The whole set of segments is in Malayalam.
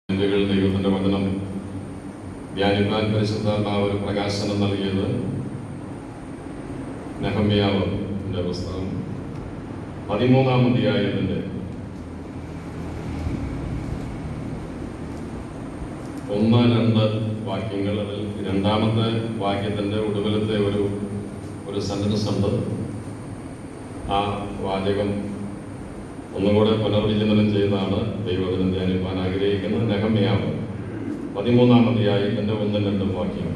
ദൈവത്തിൻ്റെ വചനം ധ്യാനിക്കാൻ പരിശുദ്ധാത്മാവ് ഒരു പ്രകാശനം നൽകിയത് നെഹമ്യാവിൻ്റെ പുസ്തകം 13-ാം അധ്യായത്തിൻ്റെ 1-2 വാക്യങ്ങൾ. അതിൽ 2-ാമത്തെ വാക്യത്തിൻ്റെ ഒടുവിലത്തെ ഒരു സെന്റൻസ് ഉണ്ട്. ആ വാചകം ഒന്നുകൂടെ പുനർവിചിന്തനം ചെയ്താണ് ദൈവവചനം ധ്യാനിപ്പാൻ ആഗ്രഹിക്കുന്നത്. നെഹമ്യാവ് 13-ാം അധ്യായത്തിൻ്റെ 1-2 വാക്യം.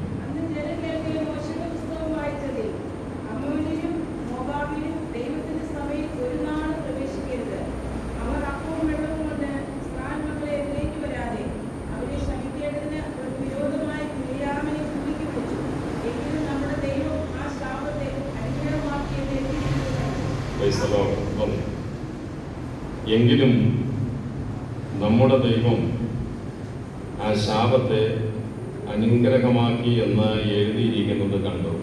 എങ്കിലും നമ്മുടെ ദൈവം ആ ശാപത്തെ അനുഗ്രഹമാക്കി എന്ന് എഴുതിയിരിക്കുന്നത് കണ്ടു.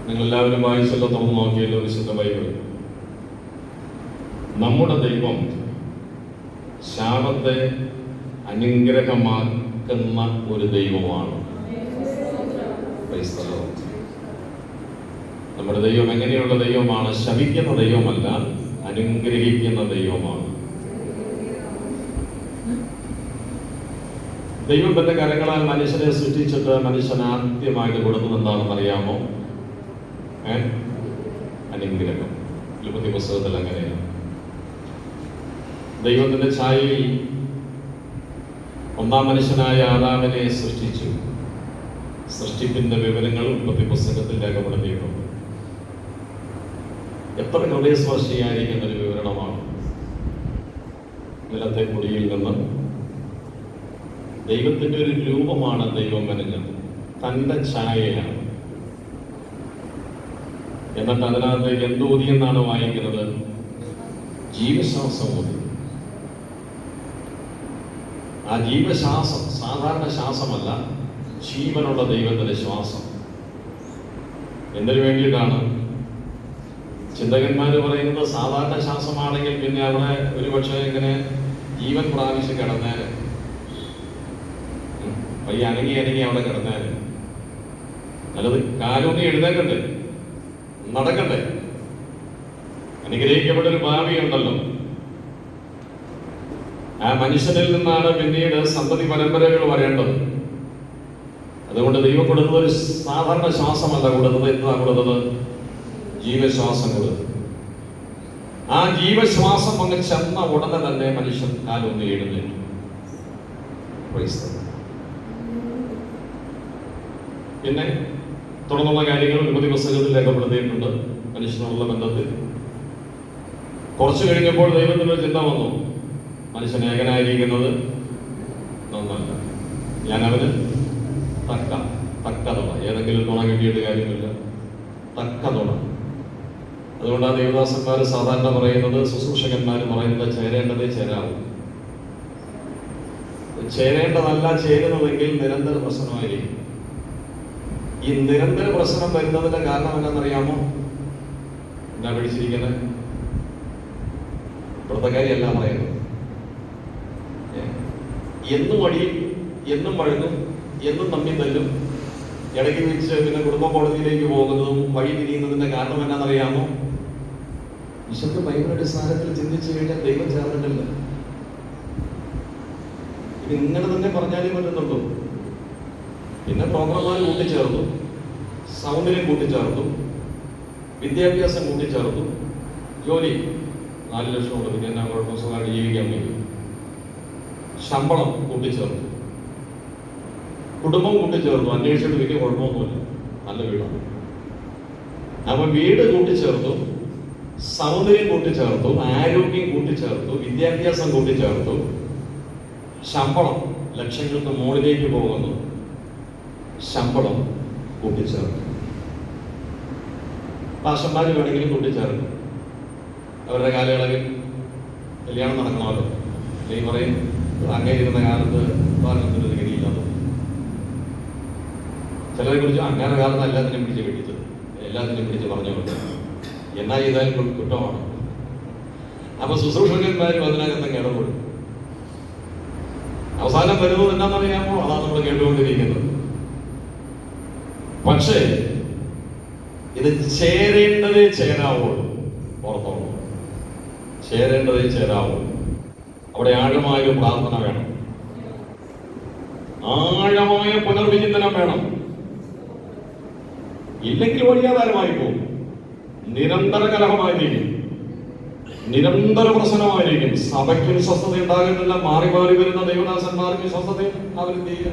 നിങ്ങളെല്ലാവരും വായിച്ചല്ലോ, തുറന്നു നോക്കിയല്ലോ വിശുദ്ധ ബൈബിൾ. നമ്മുടെ ദൈവം ശാപത്തെ അനുഗ്രഹമാക്കുന്ന ഒരു ദൈവമാണ്. നമ്മുടെ ദൈവം എങ്ങനെയുള്ള ദൈവമാണ്? ശപിക്കുന്ന ദൈവമല്ല, അനുഗ്രഹിക്കുന്ന ദൈവമാണ്. ദൈവം തന്റെ കരങ്ങളാൽ മനുഷ്യനെ സൃഷ്ടിച്ചിട്ട് മനുഷ്യൻ ആദ്യമായിട്ട് കൊടുക്കുന്നത് എന്താണെന്ന് അറിയാമോ? അനുഗ്രഹം. ഉൽപ്പത്തി പുസ്തകത്തിൽ അങ്ങനെയാണ്. ദൈവത്തിന്റെ ഛായയിൽ ഒന്നാം മനുഷ്യനായ ആദാമിനെ സൃഷ്ടിച്ചു. സൃഷ്ടിപ്പിന്റെ വിവരങ്ങൾ ഉൽപ്പത്തി പുസ്തകത്തിൽ രേഖപ്പെടുത്തിയിട്ടുണ്ട്. എത്ര ഹൃദയസ്പർശിയായിരിക്കുന്ന ഒരു വിവരണമാണ്. നിലത്തെ കുടിയിൽ നിന്ന് ദൈവത്തിന്റെ ഒരു രൂപമാണ് ദൈവം മെനഞ്ഞത്, തന്റെ ഛായയാണ്. എന്നിട്ട് അതിനകത്തേക്ക് എന്തൂതി എന്നാണ് വായിക്കുന്നത്? ജീവശ്വാസം ഊതി. ആ ജീവശ്വാസം സാധാരണ ശ്വാസമല്ല, ജീവനുള്ള ദൈവത്തിന്റെ ശ്വാസം. എന്തിനു വേണ്ടിയിട്ടാണ്? ചിന്തകന്മാർ പറയുന്നത് സാധാരണ ശ്വാസമാണെങ്കിൽ പിന്നെ അവിടെ ഒരുപക്ഷെ ഇങ്ങനെ ജീവൻ പ്രാപിച്ച് കിടന്നേന്, വയ്യ അനങ്ങി അവിടെ കിടന്നേന്. നല്ലത് കാലൊന്ന് എഴുന്നേക്കണ്ടേ, നടക്കണ്ടേ. അനുഗ്രഹിക്കപ്പെട്ട ഒരു ഭാവിയുണ്ടല്ലോ. ആ മനുഷ്യനിൽ നിന്നാണ് പിന്നീട് സന്തതി പരമ്പരകൾ വരേണ്ടത്. അതുകൊണ്ട് ദൈവം കൊടുത്തത് ഒരു സാധാരണ ശ്വാസമല്ല കൊടുത്തത്. എന്താ കൊടുത്തത്? ജീവശ്വാസം കൊടുത്തു. ആ ജീവശ്വാസം അങ്ങ് ചെന്ന ഉടനെ തന്നെ മനുഷ്യൻ കാലൊന്ന് എഴുന്നേറ്റു. പിന്നെ തുടർന്നുള്ള കാര്യങ്ങൾ ഉൽപ്പത്തി പുസ്തകത്തിൽ രേഖപ്പെടുത്തിയിട്ടുണ്ട്. മനുഷ്യനുള്ള ബന്ധത്തിൽ കുറച്ചു കഴിഞ്ഞപ്പോൾ ദൈവത്തിനൊരു ചിന്ത വന്നു, മനുഷ്യൻ ഏകനായിരിക്കുന്നത് നന്നല്ല, ഞാൻ അവന് തക്ക തുണ, ഏതെങ്കിലും തുണ കിട്ടിയിട്ട് കാര്യമില്ല, തക്ക തുണ. അതുകൊണ്ട് ആ ദേവദാസന്മാർ സാധാരണ പറയുന്നത്, ശുശ്രൂഷകന്മാർ പറയുന്നത്, ചേരേണ്ടതേ ചേരാവൂ. ചേരേണ്ടതല്ല ചേരുന്നതെങ്കിൽ നിരന്തര പ്രശ്നമായിരിക്കും. ഈ നിരന്തര പ്രശ്നം വരുന്നതിന്റെ കാരണം എന്താണെന്നറിയാമോ? എന്താ പിടിച്ചിരിക്കുന്നത്? ഇപ്പോഴത്തെ കാര്യമല്ല പറയുന്നത്. എന്നും അടിയും, എന്നും വഴങ്ങും, എന്നും തമ്മിൽ തല്ലും, ഇടയ്ക്ക് വെച്ച് പിന്നെ കുടുംബ കോടതിയിലേക്ക് പോകുന്നതും വഴി തിരിയുന്നതിന്റെ കാരണം എന്നാണെന്നറിയാമോ? വിശുദ്ധ ബൈബിൾ അടിസ്ഥാനത്തിൽ ചിന്തിച്ചു കഴിഞ്ഞാൽ ദൈവം ചേർന്നിട്ടില്ല. ഇത് ഇങ്ങനെ തന്നെ പറഞ്ഞാലേ പറ്റുന്നുള്ളൂ. പിന്നെ പ്രോഗ്രാമുകൾ കൂട്ടിച്ചേർത്തു, സൗന്ദര്യം കൂട്ടിച്ചേർത്തു, വിദ്യാഭ്യാസം കൂട്ടിച്ചേർത്തു, ജോലി 4 ലക്ഷം ഉണ്ട്, പിന്നെ എന്നാ കുഴപ്പം, സുഖമായിട്ട് ജീവിക്കാൻ പറ്റും. ശമ്പളം കൂട്ടിച്ചേർത്തു, കുടുംബം കൂട്ടിച്ചേർത്തു, അന്വേഷിച്ചിട്ട് വലിയ കുഴപ്പമൊന്നുമില്ല, നല്ല വീടാണ്. അപ്പൊ വീട് കൂട്ടിച്ചേർത്തു, സൗന്ദര്യം കൂട്ടിച്ചേർത്തു, ആരോഗ്യം കൂട്ടിച്ചേർത്തു, വിദ്യാഭ്യാസം കൂട്ടിച്ചേർത്തു, ശമ്പളം ലക്ഷങ്ങൾക്ക് മുകളിലേക്ക് പോകുന്നു, ശമ്പളം കൂട്ടിച്ചേർത്തു. പാഷന്മാർ വേണമെങ്കിലും കൂട്ടിച്ചേർക്കും. അവരുടെ കാലയളവിൽ കല്യാണം നടക്കണമല്ലോ. ഈ പറയും അങ്ങേരുന്ന കാലത്ത് ഭാരതത്തിൻ്റെ ഗതിയില്ലാതെ. ചിലരെ കുറിച്ച് അങ്ങനെ കാലത്ത് എല്ലാത്തിനും പിടിച്ച് കെട്ടിച്ചത്, എല്ലാത്തിനും പിടിച്ച് പറഞ്ഞു കൊടുത്തത്. എന്നാ ചെയ്താലും കുറ്റമാണ്. അപ്പൊ ശുശ്രൂഷകന്മാരും അതിനകത്ത് ഇടപെടും. അവസാനം വരുന്നത് എന്താണെന്നറിയാമോ? അതാണ് നമ്മൾ കേട്ടുകൊണ്ടിരിക്കുന്നത്. പക്ഷേ ഇത് ചേരേണ്ടതേ ചേരാവുള്ളൂ. ഓർത്തോളൂ, ചേരേണ്ടതേ ചേരാവുള്ളൂ. അവിടെ ആഴമായ പ്രാർത്ഥന വേണം, ആഴമായ പുനർവിചിന്തനം വേണം. ഇല്ലെങ്കിൽ വഴിയാധാരമായി പോകും, നിരന്തര കലഹമായിരിക്കും, നിരന്തര പ്രശ്നമായിരിക്കും. സഭയ്ക്കും സ്വസ്ഥത ഉണ്ടാകുന്നില്ല, മാറി മാറി വരുന്ന ദൈവദാസന്മാർക്ക് സ്വസ്ഥത അവരെന്ത് ചെയ്യുക?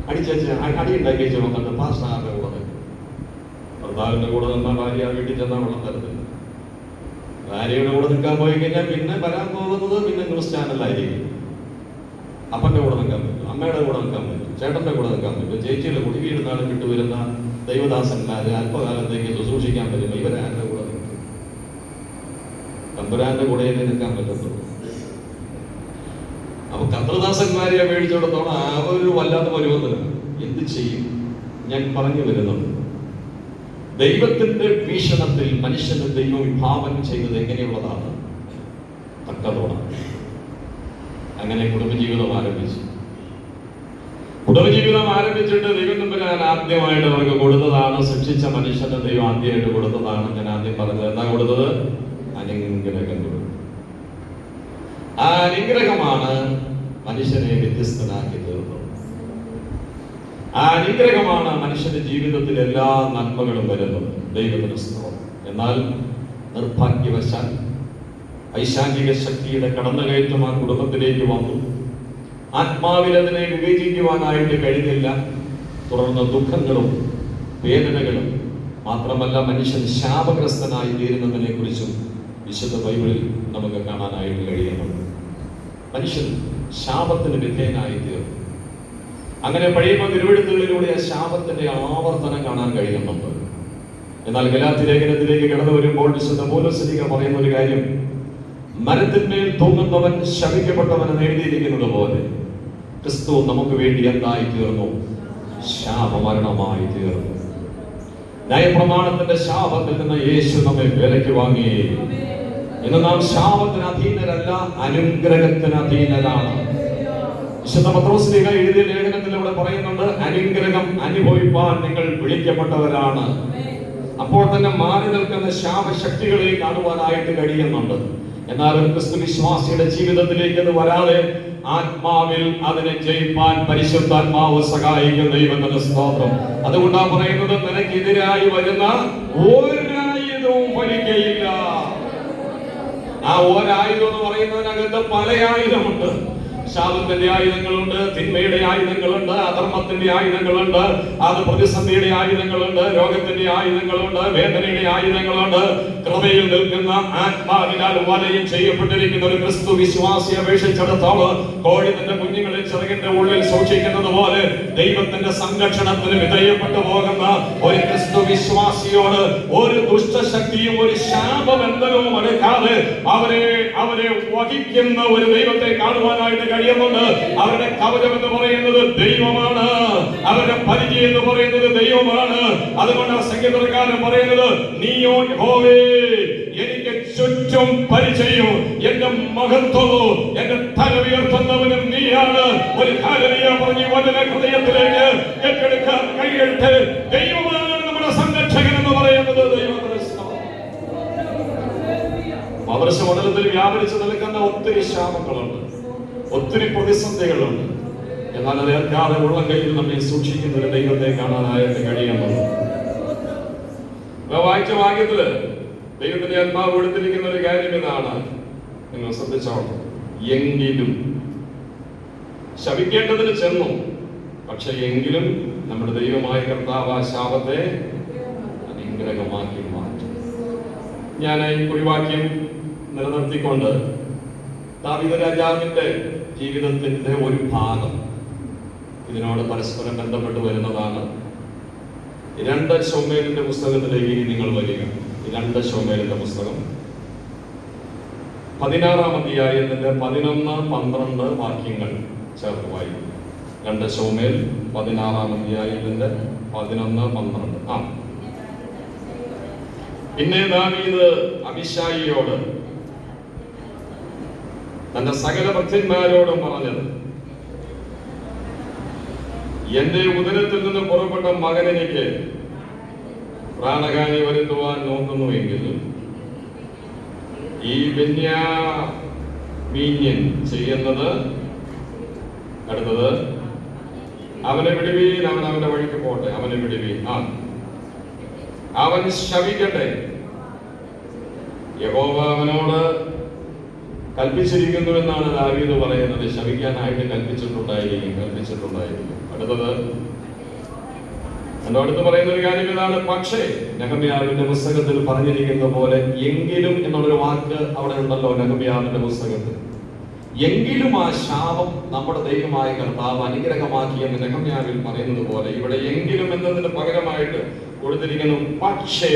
അടി ഉണ്ടാക്കി വെച്ച് വന്നിട്ട് പാസ്റ്ററിന്റെ കൂടെ നിൽക്കും. ഭർത്താവിന്റെ കൂടെ നിന്ന ഭാര്യ വീട്ടിൽ ചെന്നാൽ വെള്ളം തരത്തില്ല. ഭാര്യയുടെ കൂടെ നിൽക്കാൻ പോയി കഴിഞ്ഞാൽ പിന്നെ വരാൻ പോകുന്നത് പിന്നെ ന്യൂസ് ചാനലായിരിക്കും. അപ്പന്റെ കൂടെ നിൽക്കാൻ പറ്റും, അമ്മയുടെ കൂടെ നിൽക്കാൻ പറ്റും, ചേട്ടന്റെ കൂടെ നിൽക്കാൻ പറ്റും, ചേച്ചിയുടെ കൂടെ വീടുന്നാളും വിട്ടുവരുന്ന ദൈവദാസന്മാര് അല്പകാലത്തേക്ക് ശുശ്രൂഷിക്കാൻ പറ്റും. ഇവരാരുടെ കൂടെ നിൽക്കും? തമ്പുരാന്റെ കൂടെയല്ലേ നിൽക്കാൻ പറ്റത്തുള്ളൂ. അപ്പൊ കർത്തൃദാസന്മാരെ മേടിച്ചോടത്തോളം അവരൊരു വല്ലാത്ത പരുവത്തിലാണ്. എന്ത് ചെയ്യും? ഞാൻ പറഞ്ഞു വരുന്നത്, ദൈവത്തിന്റെ വീക്ഷണത്തിൽ മനുഷ്യന് ദൈവം വിഭാവനം ചെയ്തത് എങ്ങനെയുള്ളതാണ്? തക്കതോടാണ്. അങ്ങനെ കുടുംബജീവിതം ആരംഭിച്ചു. കുടുംബജീവിതം ആരംഭിച്ചിട്ട് ദൈവം തമ്പുരാൻ ആദ്യമായിട്ട് അവർക്ക് കൊടുത്തതാണ്, ശിക്ഷിച്ച മനുഷ്യന് ദൈവം ആദ്യമായിട്ട് കൊടുത്തതാണ്. ഞാൻ ആദ്യം പറഞ്ഞത് എന്താ കൊടുത്തത്? അനുഗ്രഹം കൊടുത്തു. ആ അനുഗ്രഹമാണ് മനുഷ്യനെ വ്യത്യസ്തനാക്കി തീർന്നത്. ആ അനുഗ്രഹമാണ് മനുഷ്യന്റെ ജീവിതത്തിൽ എല്ലാ നന്മകളും വരുന്നത്. ദൈവത്തിന് സ്തോത്രം. എന്നാൽ നിർഭാഗ്യവശാൽ പൈശാചിക ശക്തിയുടെ കടന്നുകയറ്റം ആ കുടുംബത്തിലേക്ക് വന്നു. ആത്മാവിൽ അതിനെ വിവേചിക്കുവാനായിട്ട് കഴിഞ്ഞില്ല. തുടർന്ന് ദുഃഖങ്ങളും വേദനകളും മാത്രമല്ല മനുഷ്യൻ ശാപഗ്രസ്തനായി തീരുന്നതിനെ കുറിച്ചും വിശുദ്ധ ബൈബിളിൽ നമുക്ക് കാണാനായിട്ട് കഴിയുന്നുണ്ട്. മനുഷ്യൻ ശാപത്തിന് വിധേയനായി തീർന്നു. അങ്ങനെ പഴയ തിരുവെഴുത്തുകളിലൂടെ ആ ശാപത്തിന്റെ ആവർത്തനം കാണാൻ കഴിയുന്നുണ്ട്. എന്നാൽ ഗലാത്യ ലേഖനത്തിലേക്ക് കടന്നു വരുമ്പോൾ വിശുദ്ധ പൗലോസ് പറയുന്ന ഒരു കാര്യം, മരത്തിന്മേൽ തൂങ്ങുന്നവൻ ശപിക്കപ്പെട്ടവനെന്ന് എഴുതിയിരിക്കുന്നത് പോലെ ക്രിസ്തു നമുക്ക് വേണ്ടി എന്തായി തീർന്നു? ശാപമരണമായി തീർന്നു. ന്യായപ്രമാണത്തിന്റെ ശാപത്തിൽ നിന്ന് യേശു നമ്മെ വിലയ്ക്ക് വാങ്ങി. ഇന്ന് നാം ശാപത്തിന് അധീനരല്ല, അനുഗ്രഹത്തിന് അധീനരാണ്. വിശുദ്ധ പത്രോസ് എഴുതിയ ലേഖനത്തിൽ ഇവിടെ പറയുന്നുണ്ട്, അനുഗ്രഹം അനുഭവിപ്പാൻ നിങ്ങൾ വിളിക്കപ്പെട്ടവരാണ്. അപ്പോൾ തന്നെ മാറി നിൽക്കുന്ന ശാപശക്തികളെ കാണുവാനായിട്ട് കഴിയുന്നുണ്ട്. എന്നാൽ ഒരു ക്രിസ്തു വിശ്വാസിയുടെ ജീവിതത്തിലേക്ക് അത് വരാതെ ആത്മാവിൽ അതിനെ ജയിപ്പാൻ പരിശുദ്ധാത്മാവ് സഹായിക്കുന്ന ദൈവത്തിന്റെ സ്തോത്രം. അതുകൊണ്ടാണ് പറയുന്നത്, നിനക്കെതിരായി വരുന്ന ഒരായുധവും ഫലിക്കയില്ല. ആ ഒരായുധം എന്ന് പറയുന്നതിനകത്ത് പല ആയുധമുണ്ട്. ശാപത്തിന്റെ ആയുധങ്ങളുണ്ട്, തിന്മയുടെ ആയുധങ്ങളുണ്ട്, അധർമ്മത്തിന്റെ ആയുധങ്ങളുണ്ട്, അത് പ്രതിസന്ധിയുടെ ആയുധങ്ങളുണ്ട്, രോഗത്തിന്റെ ആയുധങ്ങളുണ്ട്, വേദനയുടെ ആയുധങ്ങളുണ്ട്. കൃപയിൽ നിൽക്കുന്ന ആത്മാവിനാൽ വലയം ചെയ്യപ്പെട്ടിരിക്കുന്ന ഒരു ക്രിസ്തു വിശ്വാസിയെ അപേക്ഷിച്ചിടത്തോളം കോഴി തന്റെ കുഞ്ഞുങ്ങളെ ചിറകിന്റെ ഉള്ളിൽ സൂക്ഷിക്കുന്നത് പോലെ ദൈവത്തിന്റെ സംരക്ഷണത്തിന് വിധേയപ്പെട്ടു പോകുന്ന ഒരു ക്രിസ്തു വിശ്വാസിയോട് ഒരു ദുഷ്ടശക്തിയും ഒരു ശാപബന്ധനവും എടുക്കാതെ അവരെ വഹിക്കുന്ന ഒരു ദൈവത്തെ കാണുവാനായിട്ട് കഴിയുന്നുണ്ട്. അവരുടെ കവചം എന്ന് പറയുന്നത് ദൈവമാണ്, അവരുടെ പരിചയം എന്ന് പറയുന്നത് ദൈവമാണ്. അതുകൊണ്ട് സംഗീതക്കാരൻ പറയുന്നത്, നീയോ യഹോവേ എനിക്ക് ചുറ്റും പരിചയം, എന്റെ മഹത്വമോ എന്റെ തല ഉയർത്തുന്നവനും നീയാണ്. ഒരു ഹല്ലേലൂയ പറഞ്ഞ് വചന ഹൃദയത്തിലേക്ക് ഏറ്റെടുക്കാൻ കഴിയട്ടെ. ദൈവമാണ് നമ്മുടെ സംരക്ഷകൻ എന്ന് പറയുന്നത്. ദൈവത്തിന്റെ പൗരസ്ത്യമണ്ഡലത്തിൽ വ്യാപരിച്ചു നിൽക്കുന്ന ഒത്തിരി ശാപങ്ങളുണ്ട്, ഒത്തിരി പ്രതിസന്ധികളുണ്ട്. എന്നാൽ അത് ഏൽക്കാതെ ഉള്ള കയ്യിൽ നമ്മെ സൂക്ഷിക്കുന്ന ഒരു ദൈവത്തെ കാണാനായിട്ട് കഴിയുന്നുള്ളൂ. വായിച്ച വാക്യത്തില് ദൈവത്തിന്റെ ആത്മാവ് കൊടുത്തിരിക്കുന്ന ഒരു കാര്യം ഇതാണ്, നിങ്ങൾ ശ്രദ്ധിച്ചോളൂ. എങ്കിലും ശപിക്കേണ്ടതിന് ചെന്നു, പക്ഷെ എങ്കിലും നമ്മുടെ ദൈവമായ കർത്താവ് ആ ശാപത്തെ അനുഗ്രഹമാക്കി മാറ്റും. ഞാൻ ഈ കുറിവാക്യം നിലനിർത്തിക്കൊണ്ട് ദാവീദ് രാജാവിന്റെ ജീവിതത്തിന്റെ ഒരു ഭാഗം ഇതിനോട് പരസ്പരം ബന്ധപ്പെട്ട് വരുന്നതാണ്. 2 ശമൂവേലിന്റെ പുസ്തകത്തിലേക്ക് ഇനി നിങ്ങൾ വരിക. 2 ശമൂവേലിന്റെ പുസ്തകം 16-ാം അധ്യായത്തിന്റെ 11-12 വാക്യങ്ങൾ ചേർത്ത് വായിക്കും. 2 ശമൂവേൽ 16-ാം അധ്യായത്തിന്റെ 11-12. പിന്നെ ദാവീദ് അബീശായിയോട് തന്റെ സകല ഭക്തന്മാരോടും പറഞ്ഞത്, എന്റെ ഉദരത്തിൽ നിന്ന് പുറപ്പെട്ട മകനെനിക്ക് പ്രാണഹാനി വരുത്തുവാൻ നോക്കുന്നുവെങ്കിൽ ഈ ബെന്യാമീന്യൻ ചെയ്യുന്നത് അടുത്തത്, അവനെ വിടുവീൻ, അവൻ അവന്റെ വഴിക്ക് പോട്ടെ, അവനെ വിടുവീൻ, അവൻ ശപിക്കട്ടെ. യഹോവ അവനോട് കൽപ്പിച്ചിരിക്കുന്നു എന്നാണ് ദാവീദ് പറയുന്നത്. ശപിക്കാനായിട്ട് കൽപ്പിച്ചിട്ടുണ്ടായിരിക്കും. അടുത്തത്, അടുത്ത് പറയുന്ന ഒരു കാര്യം ഇതാണ്. പക്ഷേ നെഹമ്യാവിന്റെ പുസ്തകത്തിൽ പറഞ്ഞിരിക്കുന്ന പോലെ എങ്കിലും എന്നുള്ളൊരു വാക്ക് അവിടെ ഉണ്ടല്ലോ നെഹമ്യാവിന്റെ പുസ്തകത്തിൽ. എങ്കിലും ആ ശാപം നമ്മുടെ ദൈവമായ കർത്താവ് അനുഗ്രഹമാക്കി എന്ന് നെഹമ്യാവിൽ പറയുന്നത് പോലെ ഇവിടെ എങ്കിലും എന്നതിന് പകരമായിട്ട് കൊടുത്തിരിക്കുന്നു പക്ഷേ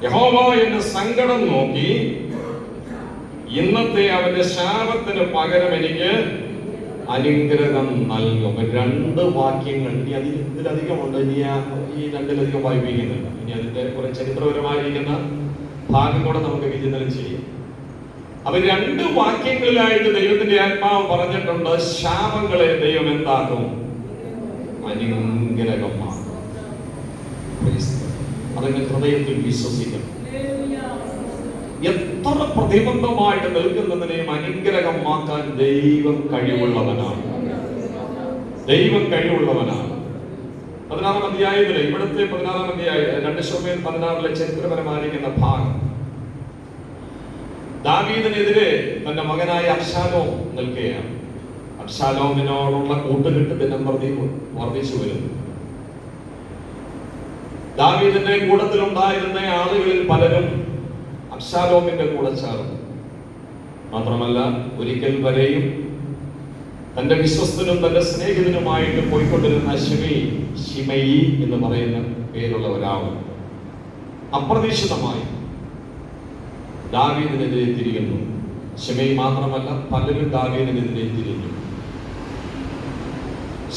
യഹോവ എന്റെ സങ്കടം നോക്കി ഇന്നത്തെ അവന്റെ ശാപത്തിന് പകരം എനിക്ക് അനുഗ്രഹം നൽകും. രണ്ട് വാക്യങ്ങൾ ഇനി ഇതിലധികമുണ്ട്. ഇനി ഈ രണ്ടിലധികം വായിപ്പിക്കുന്നില്ല. ഇനി അതിന്റെ കുറെ ചരിത്രപരമായിരിക്കുന്ന ഭാഗം കൂടെ നമുക്ക് വിചിന്തനം ചെയ്യാം. അപ്പൊ രണ്ട് വാക്യങ്ങളിലായിട്ട് ദൈവത്തിന്റെ ആത്മാവ് പറഞ്ഞിട്ടുണ്ട്, ശാപങ്ങളെ ദൈവം എന്താക്കും? അനുഗ്രഹമാക്കും. അതിന്റെ ഹൃദയത്തിൽ വിശ്വസിക്കണം. എത്ര പ്രതിബന്ധമായിട്ട് നിൽക്കുന്നതിനെയും അനുഗ്രഹമാക്കാൻ ദൈവം കഴിവുള്ളവനാണ്. 16-ാം അധ്യായത്തിലെ ഇവിടുത്തെ 16-ാം അധ്യായം 2 ശമൂവേൽ 16 ചരിത്രപരമായിരിക്കുന്ന ഭാഗം, ദാവീദിനെതിരെ തന്റെ മകനായ അബ്ശാലോം നിൽക്കുകയാണ്. അബ്ശാലോമിനോടുള്ള കൂട്ടുകെട്ട് ദിനം പ്രതി വർദ്ധിച്ചു വരുന്നു. ദാവീദിന്റെ കൂട്ടത്തിലുണ്ടായിരുന്ന ആളുകളിൽ പലരും അബ്ശാലോമിന്റെ കൂടെ ചേർന്നു. മാത്രമല്ല ഒരിക്കൽ വരെയും തന്റെ വിശ്വസ്തനും തന്റെ സ്നേഹിതനുമായിട്ട് പോയിക്കൊണ്ടിരുന്ന ശിമയി എന്ന് പറയുന്ന പേരുള്ള ഒരാൾ അപ്രതീക്ഷിതമായി ദാവീദിനെതിരെ തിരിയുന്നു. ശിമയി മാത്രമല്ല, പലരും ദാവീദിനെതിരെ തിരിഞ്ഞു.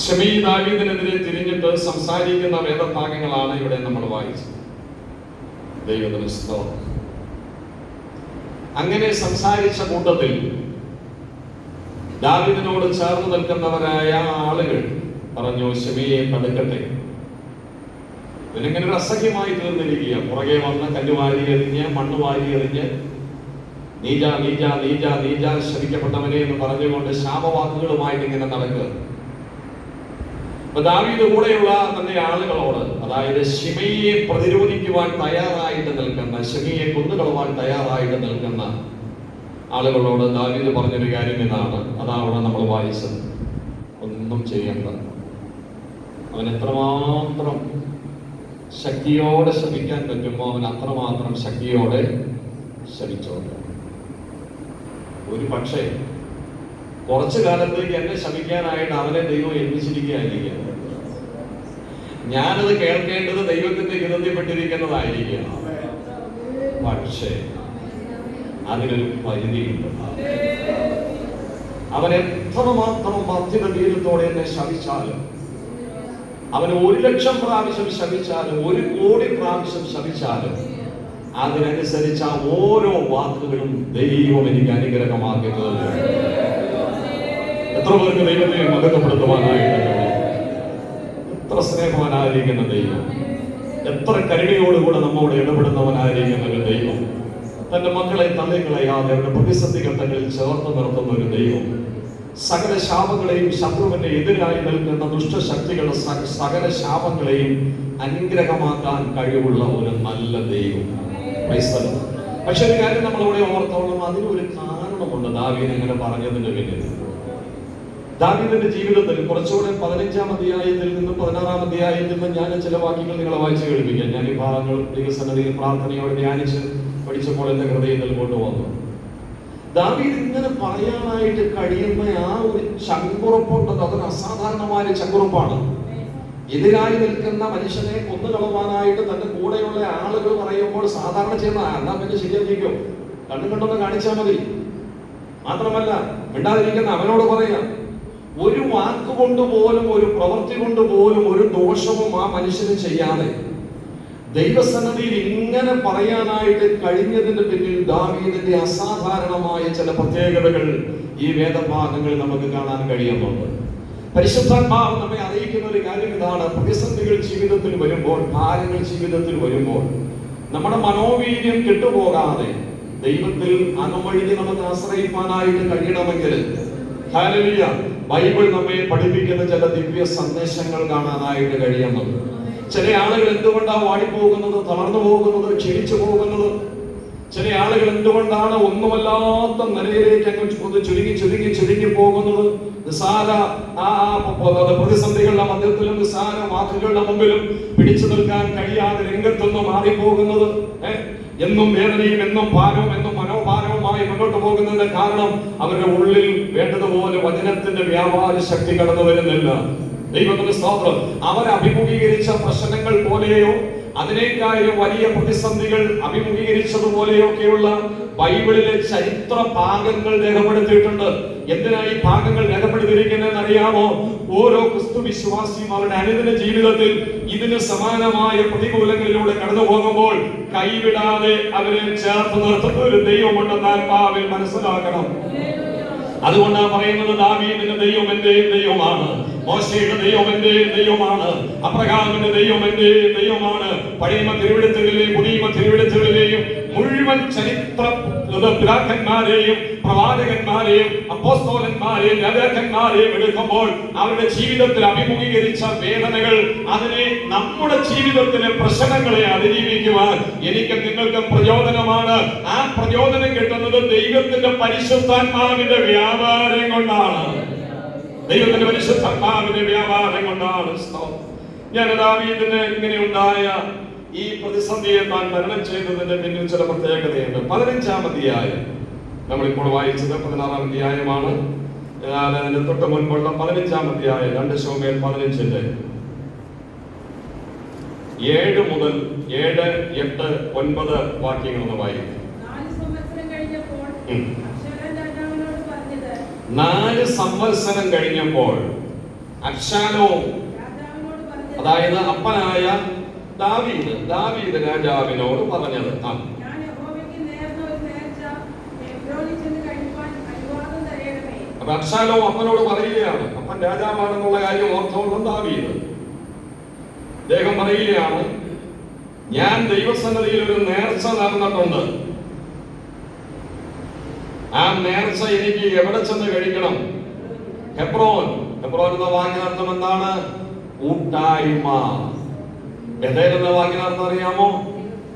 ശിമയി ദാവീദിനെതിരെ തിരിഞ്ഞിട്ട് സംസാരിക്കുന്ന വേദഭാഗങ്ങളാണ് ഇവിടെ നമ്മൾ വായിച്ചത്. ദൈവത്തിന് സ്തോത്രം. അങ്ങനെ സംസാരിച്ച കൂട്ടത്തിൽ ദാവീദിനോട് ചേർന്ന് നിൽക്കുന്നവരായ ആളുകൾ പറഞ്ഞു, ശിമയെ തടുക്കട്ടെ. ഇവനിങ്ങനെ ഒരു അസഹ്യമായി തീർന്നിരിക്കുക. പുറകെ വന്ന് കല്ലുവാരി എറിഞ്ഞ് മണ്ണ് വാരി എറിഞ്ഞ് നീജ നീജ നീജ നീജ ശപിക്കപ്പെട്ടവനെ എന്ന് പറഞ്ഞുകൊണ്ട് ശാപവാക്കുകളുമായിട്ട് ഇങ്ങനെ നടക്കുക. അപ്പൊ ദാവീദ് കൂടെയുള്ള തന്റെ ആളുകളോട്, അതായത് ശിമയെ പ്രതിരോധിക്കുവാൻ തയ്യാറായിട്ട് നിൽക്കുന്ന, ശിമയെ കൊന്നുകളവാൻ തയ്യാറായിട്ട് നിൽക്കുന്ന ആളുകളോട് ദാവീദ് പറഞ്ഞൊരു കാര്യം ഇതാണ്. അതാണ് നമ്മൾ വായിച്ചത്. ഒന്നും ചെയ്യണ്ട. അവൻ എത്രമാത്രം ശക്തിയോടെ ശപിക്കാൻ പറ്റുമോ അവൻ അത്രമാത്രം ശക്തിയോടെ ശപിച്ചോട്ടെ. ഒരു പക്ഷേ കുറച്ചു കാലത്തേക്ക് എന്നെ ശപിക്കാനായിട്ട് അവനെ ദൈവം ഏൽപ്പിച്ചിരിക്കുകയായിരിക്കും. ഞാനത് കേൾക്കേണ്ടത് ദൈവത്തിന്റെ വിനന്തിപ്പെട്ടിരിക്കുന്നതായിരിക്കും. പക്ഷേ അതിനൊരു പരിധിയുണ്ട്. അവൻ എത്രമാത്രം ബാധ്യത വീരത്തോടെ എന്നെ ശപിച്ചാലും, അവന് 1,00,000 പ്രാവശ്യം ശപിച്ചാലും, 1 കോടി പ്രാവശ്യം ശപിച്ചാലും, അതിനനുസരിച്ച് ആ ഓരോ വാക്കുകളും ദൈവം എനിക്ക് അനുഗ്രഹമാക്കി തീർന്നു. എത്ര പേർക്ക് ദൈവത്തെ മഹത്വപ്പെടുത്തുവാനായിട്ട്, എത്ര സ്നേഹവാനായിരിക്കുന്ന ദൈവം, എത്ര കരുണയോടുകൂടെ നമ്മോട് ഇടപെടുന്നവനായിരിക്കുന്ന ഒരു ദൈവം, തന്റെ മക്കളെ തള്ളിക്കളയാതെ അവരുടെ പ്രതിസന്ധി ഘട്ടങ്ങളിൽ ചേർത്ത് നിർത്തുന്ന ഒരു ദൈവം, സകല ശാപങ്ങളെയും ശത്രുവിന്റെ എതിരായി നിൽക്കുന്ന ദുഷ്ടശക്തികളുടെ സകല ശാപങ്ങളെയും അനുഗ്രഹമാക്കാൻ കഴിവുള്ള ഒരു നല്ല ദൈവം. പക്ഷെ ഒരു കാര്യം നമ്മളിവിടെ ഓർത്തോളം, അതിനൊരു കാരണമുണ്ട് ദാവീദ് അങ്ങനെ പറഞ്ഞതിന്റെ പിന്നിൽ. ദാവീദിന്റെ ജീവിതത്തിൽ കുറച്ചുകൂടെ 15-ാം അധ്യായത്തിൽ നിന്നും 16-ാം അധ്യായത്തിൽ നിന്നും ഞാൻ ചില വാക്യങ്ങൾ നിങ്ങളെ വായിച്ചു കേൾപ്പിക്കാം. ഞാൻ ഈ ഭാഗങ്ങൾ ദൈവസന്നിധിയിൽ പ്രാർത്ഥനയോടെ ധ്യാനിച്ച് പഠിച്ചപ്പോൾ എന്റെ ഹൃദയത്തിൽ കൊണ്ടുവന്നു. ദാവീദ് ഇങ്ങനെ പറയാനായിട്ട് കഴിയുന്ന ആ ഒരു ചങ്കുറപ്പുണ്ടല്ലോ, അതൊരു അസാധാരണമായ ചങ്കുറപ്പാണ്. എതിരായി നിൽക്കുന്ന മനുഷ്യനെ കൊന്നുകളവാനായിട്ട് തന്റെ കൂടെയുള്ള ആളുകൾ പറയുമ്പോൾ സാധാരണ ചെയ്യുന്ന എന്നാ പിന്നെ ശരിയാക്കിക്കോ, കണ്ണും കണ്ടൊന്ന് കാണിച്ചാൽ മതി. മാത്രമല്ല മിണ്ടാതിരിക്കുന്ന അവനോട് പറയാം, ഒരു വാക്കുകൊണ്ട് പോലും ഒരു പ്രവൃത്തി കൊണ്ട് പോലും ഒരു ദോഷവും ആ മനുഷ്യന് ചെയ്യാതെ ദൈവസന്നിധിയിൽ ഇങ്ങനെ പറയാനായിട്ട് കഴിഞ്ഞതിന്റെ പിന്നിൽ ദാവീദിന്റെ അസാധാരണമായ ചില പ്രത്യേകതകൾ ഈ വേദഭാഗങ്ങളിൽ നമുക്ക് കാണാൻ കഴിയുന്നുണ്ട്. പരിശുദ്ധാത്മാവ് നമ്മെ അറിയിക്കുന്ന ഒരു കാര്യം ഇതാണ്: പ്രതിസന്ധികൾ ജീവിതത്തിൽ വരുമ്പോൾ, ഭാരങ്ങൾ ജീവിതത്തിൽ വരുമ്പോൾ നമ്മുടെ മനോവീര്യം കെട്ടുപോകാതെ ദൈവത്തിൽ അകമഴിഞ്ഞ് നമുക്ക് ആശ്രയിക്കാനായിട്ട് കഴിയണമെങ്കിൽ ഹല്ലേലൂയ, ബൈബിൾ നമ്മെ പഠിപ്പിക്കുന്ന ചില ദിവ്യ സന്ദേശങ്ങൾ കാണാനായിട്ട് കഴിയുന്നുണ്ട്. ചില ആളുകൾ എന്തുകൊണ്ടാണ് വാടിപ്പോകുന്നത്, തളർന്നു പോകുന്നത്, ക്ഷീണിച്ചു പോകുന്നത്? ചില ആളുകൾ എന്തുകൊണ്ടാണ് ഒന്നുമല്ലാത്ത നിലയിലേക്ക് അങ്ങ് ചുരുങ്ങി പോകുന്നത്? നിസാര പ്രതിസന്ധികളുടെ മധ്യത്തിലും നിസാര വാക്കുകളുടെ മുമ്പിലും പിടിച്ചു നിൽക്കാൻ കഴിയാതെ രംഗത്തുനിന്ന് മാറിപ്പോകുന്നത്? എന്നും വേദനയും എന്നും ഭാരവും എന്നും മനോഭാരവുമായി മുന്നോട്ട് പോകുന്നതിന്റെ കാരണം അവരുടെ ഉള്ളിൽ വേണ്ടതുപോലെ വചനത്തിന്റെ വ്യാപാര ശക്തി കടന്നു വരുന്നില്ല. ദൈവത്തിന്റെ സ്തോത്രം. അവർ അഭിമുഖീകരിച്ച പ്രശ്നങ്ങൾ പോലെയോ അതിനേക്കാളും വലിയ പ്രതിസന്ധികൾ അഭിമുഖീകരിച്ചതുപോലെയൊക്കെയുള്ള ബൈബിളിലെ ചരിത്ര ഭാഗങ്ങൾ രേഖപ്പെടുത്തിയിട്ടുണ്ട്. എന്തിനായി ഭാഗങ്ങൾ രേഖപ്പെടുത്തിയിരിക്കുന്നതെന്ന് അറിയാമോ? ഓരോ ക്രിസ്തു വിശ്വാസിയും അവരുടെ അനുദിന ജീവിതത്തിൽ ഇതിന് സമാനമായ പ്രതികൂലങ്ങളിലൂടെ കടന്നു പോകുമ്പോൾ കൈവിടാതെ അവരെ ചേർത്ത് നിർത്തുന്ന ഒരു ദൈവമുണ്ടെന്ന് ആത്മാവിൽ മനസ്സിലാക്കണം. അതുകൊണ്ടാണ് പറയുന്നത്, ദാവീദിന്റെ ദൈവം എന്റെയും ദൈവമാണ്, മോശയുടെ ദൈവം എന്റെയും ദൈവമാണ്, അബ്രഹാമിന്റെ ദൈവം എന്റെയും ദൈവമാണ്. പഴയ തിരുവെഴുത്തുകളിലെയും പുതിയ തിരുവെഴുത്തുകളിലെയും മുഴുവൻ ചരിത്ര പിതാക്കന്മാരെയും പ്രവാചകന്മാരെയും അപ്പോസ്തലന്മാരെയും രാജാക്കന്മാരെയും എടുക്കുമ്പോൾ അവരുടെ ജീവിതത്തിൽ അഭിമുഖീകരിച്ച വേദനകൾ അതിനെ നമ്മുടെ ജീവിതത്തിലെ പ്രശ്നങ്ങളെ അതിജീവിക്കുവാൻ എനിക്ക് നിങ്ങൾക്ക് പ്രചോദനമാണ്. ആ പ്രചോദനം കിട്ടുന്നത് ദൈവത്തിന്റെ പരിശുദ്ധാത്മാവിന്റെ വ്യാപാരം കൊണ്ടാണ്. ദൈവത്തിന്റെ പരിശുദ്ധാത്മാവിന്റെ വ്യാപാരം കൊണ്ടാണ്. ഞാൻ ദാവീദിന് ഇങ്ങനെ ഉണ്ടായ ഈ പ്രതിസന്ധിയെ താൻ മരണം ചെയ്തതിന്റെ പിന്നിൽ ചില പ്രത്യേകതയുണ്ട്. 15-ാം അധ്യായം നമ്മളിപ്പോൾ വായിച്ചത് 16-ാം അധ്യായമാണ്. അതിന് തൊട്ട് മുൻപുള്ള 15-ാം അധ്യായം 2 ശമൂവേൽ 15-ന്റെ 7 മുതൽ 7, 8, 9 വാക്യങ്ങളൊന്ന് വായിക്കും. 4 സംവത്സരം കഴിഞ്ഞപ്പോൾ അബ്ശാലോം, അതായത് അപ്പനായ ദാവീദ് രാജാവിനോട് പറഞ്ഞത്, അപ്പൊ അബ്ശാലോം അപ്പനോട് പറയുകയാണ്, അപ്പൻ രാജാവാണെന്നുള്ള കാര്യം ഓർത്തോളം ദാവീദ് അദ്ദേഹം പറയുകയാണ്, ഞാൻ ദൈവസന്നിധിയിൽ ഒരു നേർച്ച നടന്നിട്ടുണ്ട്. ആ നേർച്ച എനിക്ക് എവിടെ ചെന്ന് കഴിക്കണം? ഹെബ്രോൻ. ഹെബ്രോൻ എന്ന വാക്കിനർത്ഥം എന്താണ്? കൂട്ടായ്മ. ബഥേൽ എന്ന വാക്കിനർത്ഥം അറിയാമോ?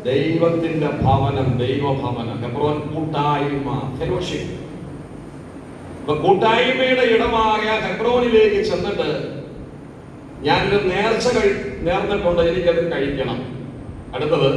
ദൈവത്തിന്റെ ഭവനം, ദൈവഭവനം. ഹെബ്രോൻ കൂട്ടായ്മ, ഫെലോഷിപ്പ്. കൂട്ടായ്മയുടെ ഇടമായ ഹെബ്രോനിലേക്ക് ചെന്നിട്ട് ഞാനൊരു നേർച്ച നേർന്നിട്ടുണ്ട്, എനിക്കത് കഴിക്കണം. അടുത്തത്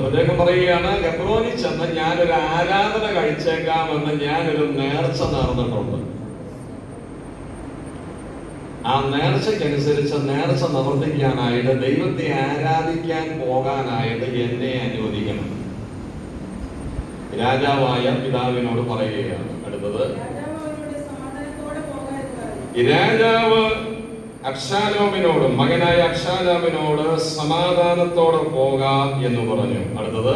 അദ്ദേഹം പറയുകയാണ്, ഹെബ്രോനിൽ ചെന്ന് ഞാനൊരു ആരാധന കഴിച്ചേക്കാമെന്ന് ഞാനൊരു നേർച്ച നേർന്നിട്ടുണ്ട്. ആ നേർച്ചയ്ക്കനുസരിച്ച് നേർച്ച നിവർത്തിക്കാനായിട്ട്, ദൈവത്തെ ആരാധിക്കാൻ പോകാനായിട്ട് എന്നെ അനുവദിക്കണം. രാജാവായ പിതാവിനോട് പറയുകയാണ്. അടുത്തത് രാജാവ് അബ്ശാലോമിനോട്, മകനായ അബ്ശാലോമിനോട് സമാധാനത്തോടെ പോകാം എന്ന് പറഞ്ഞു. അടുത്തത്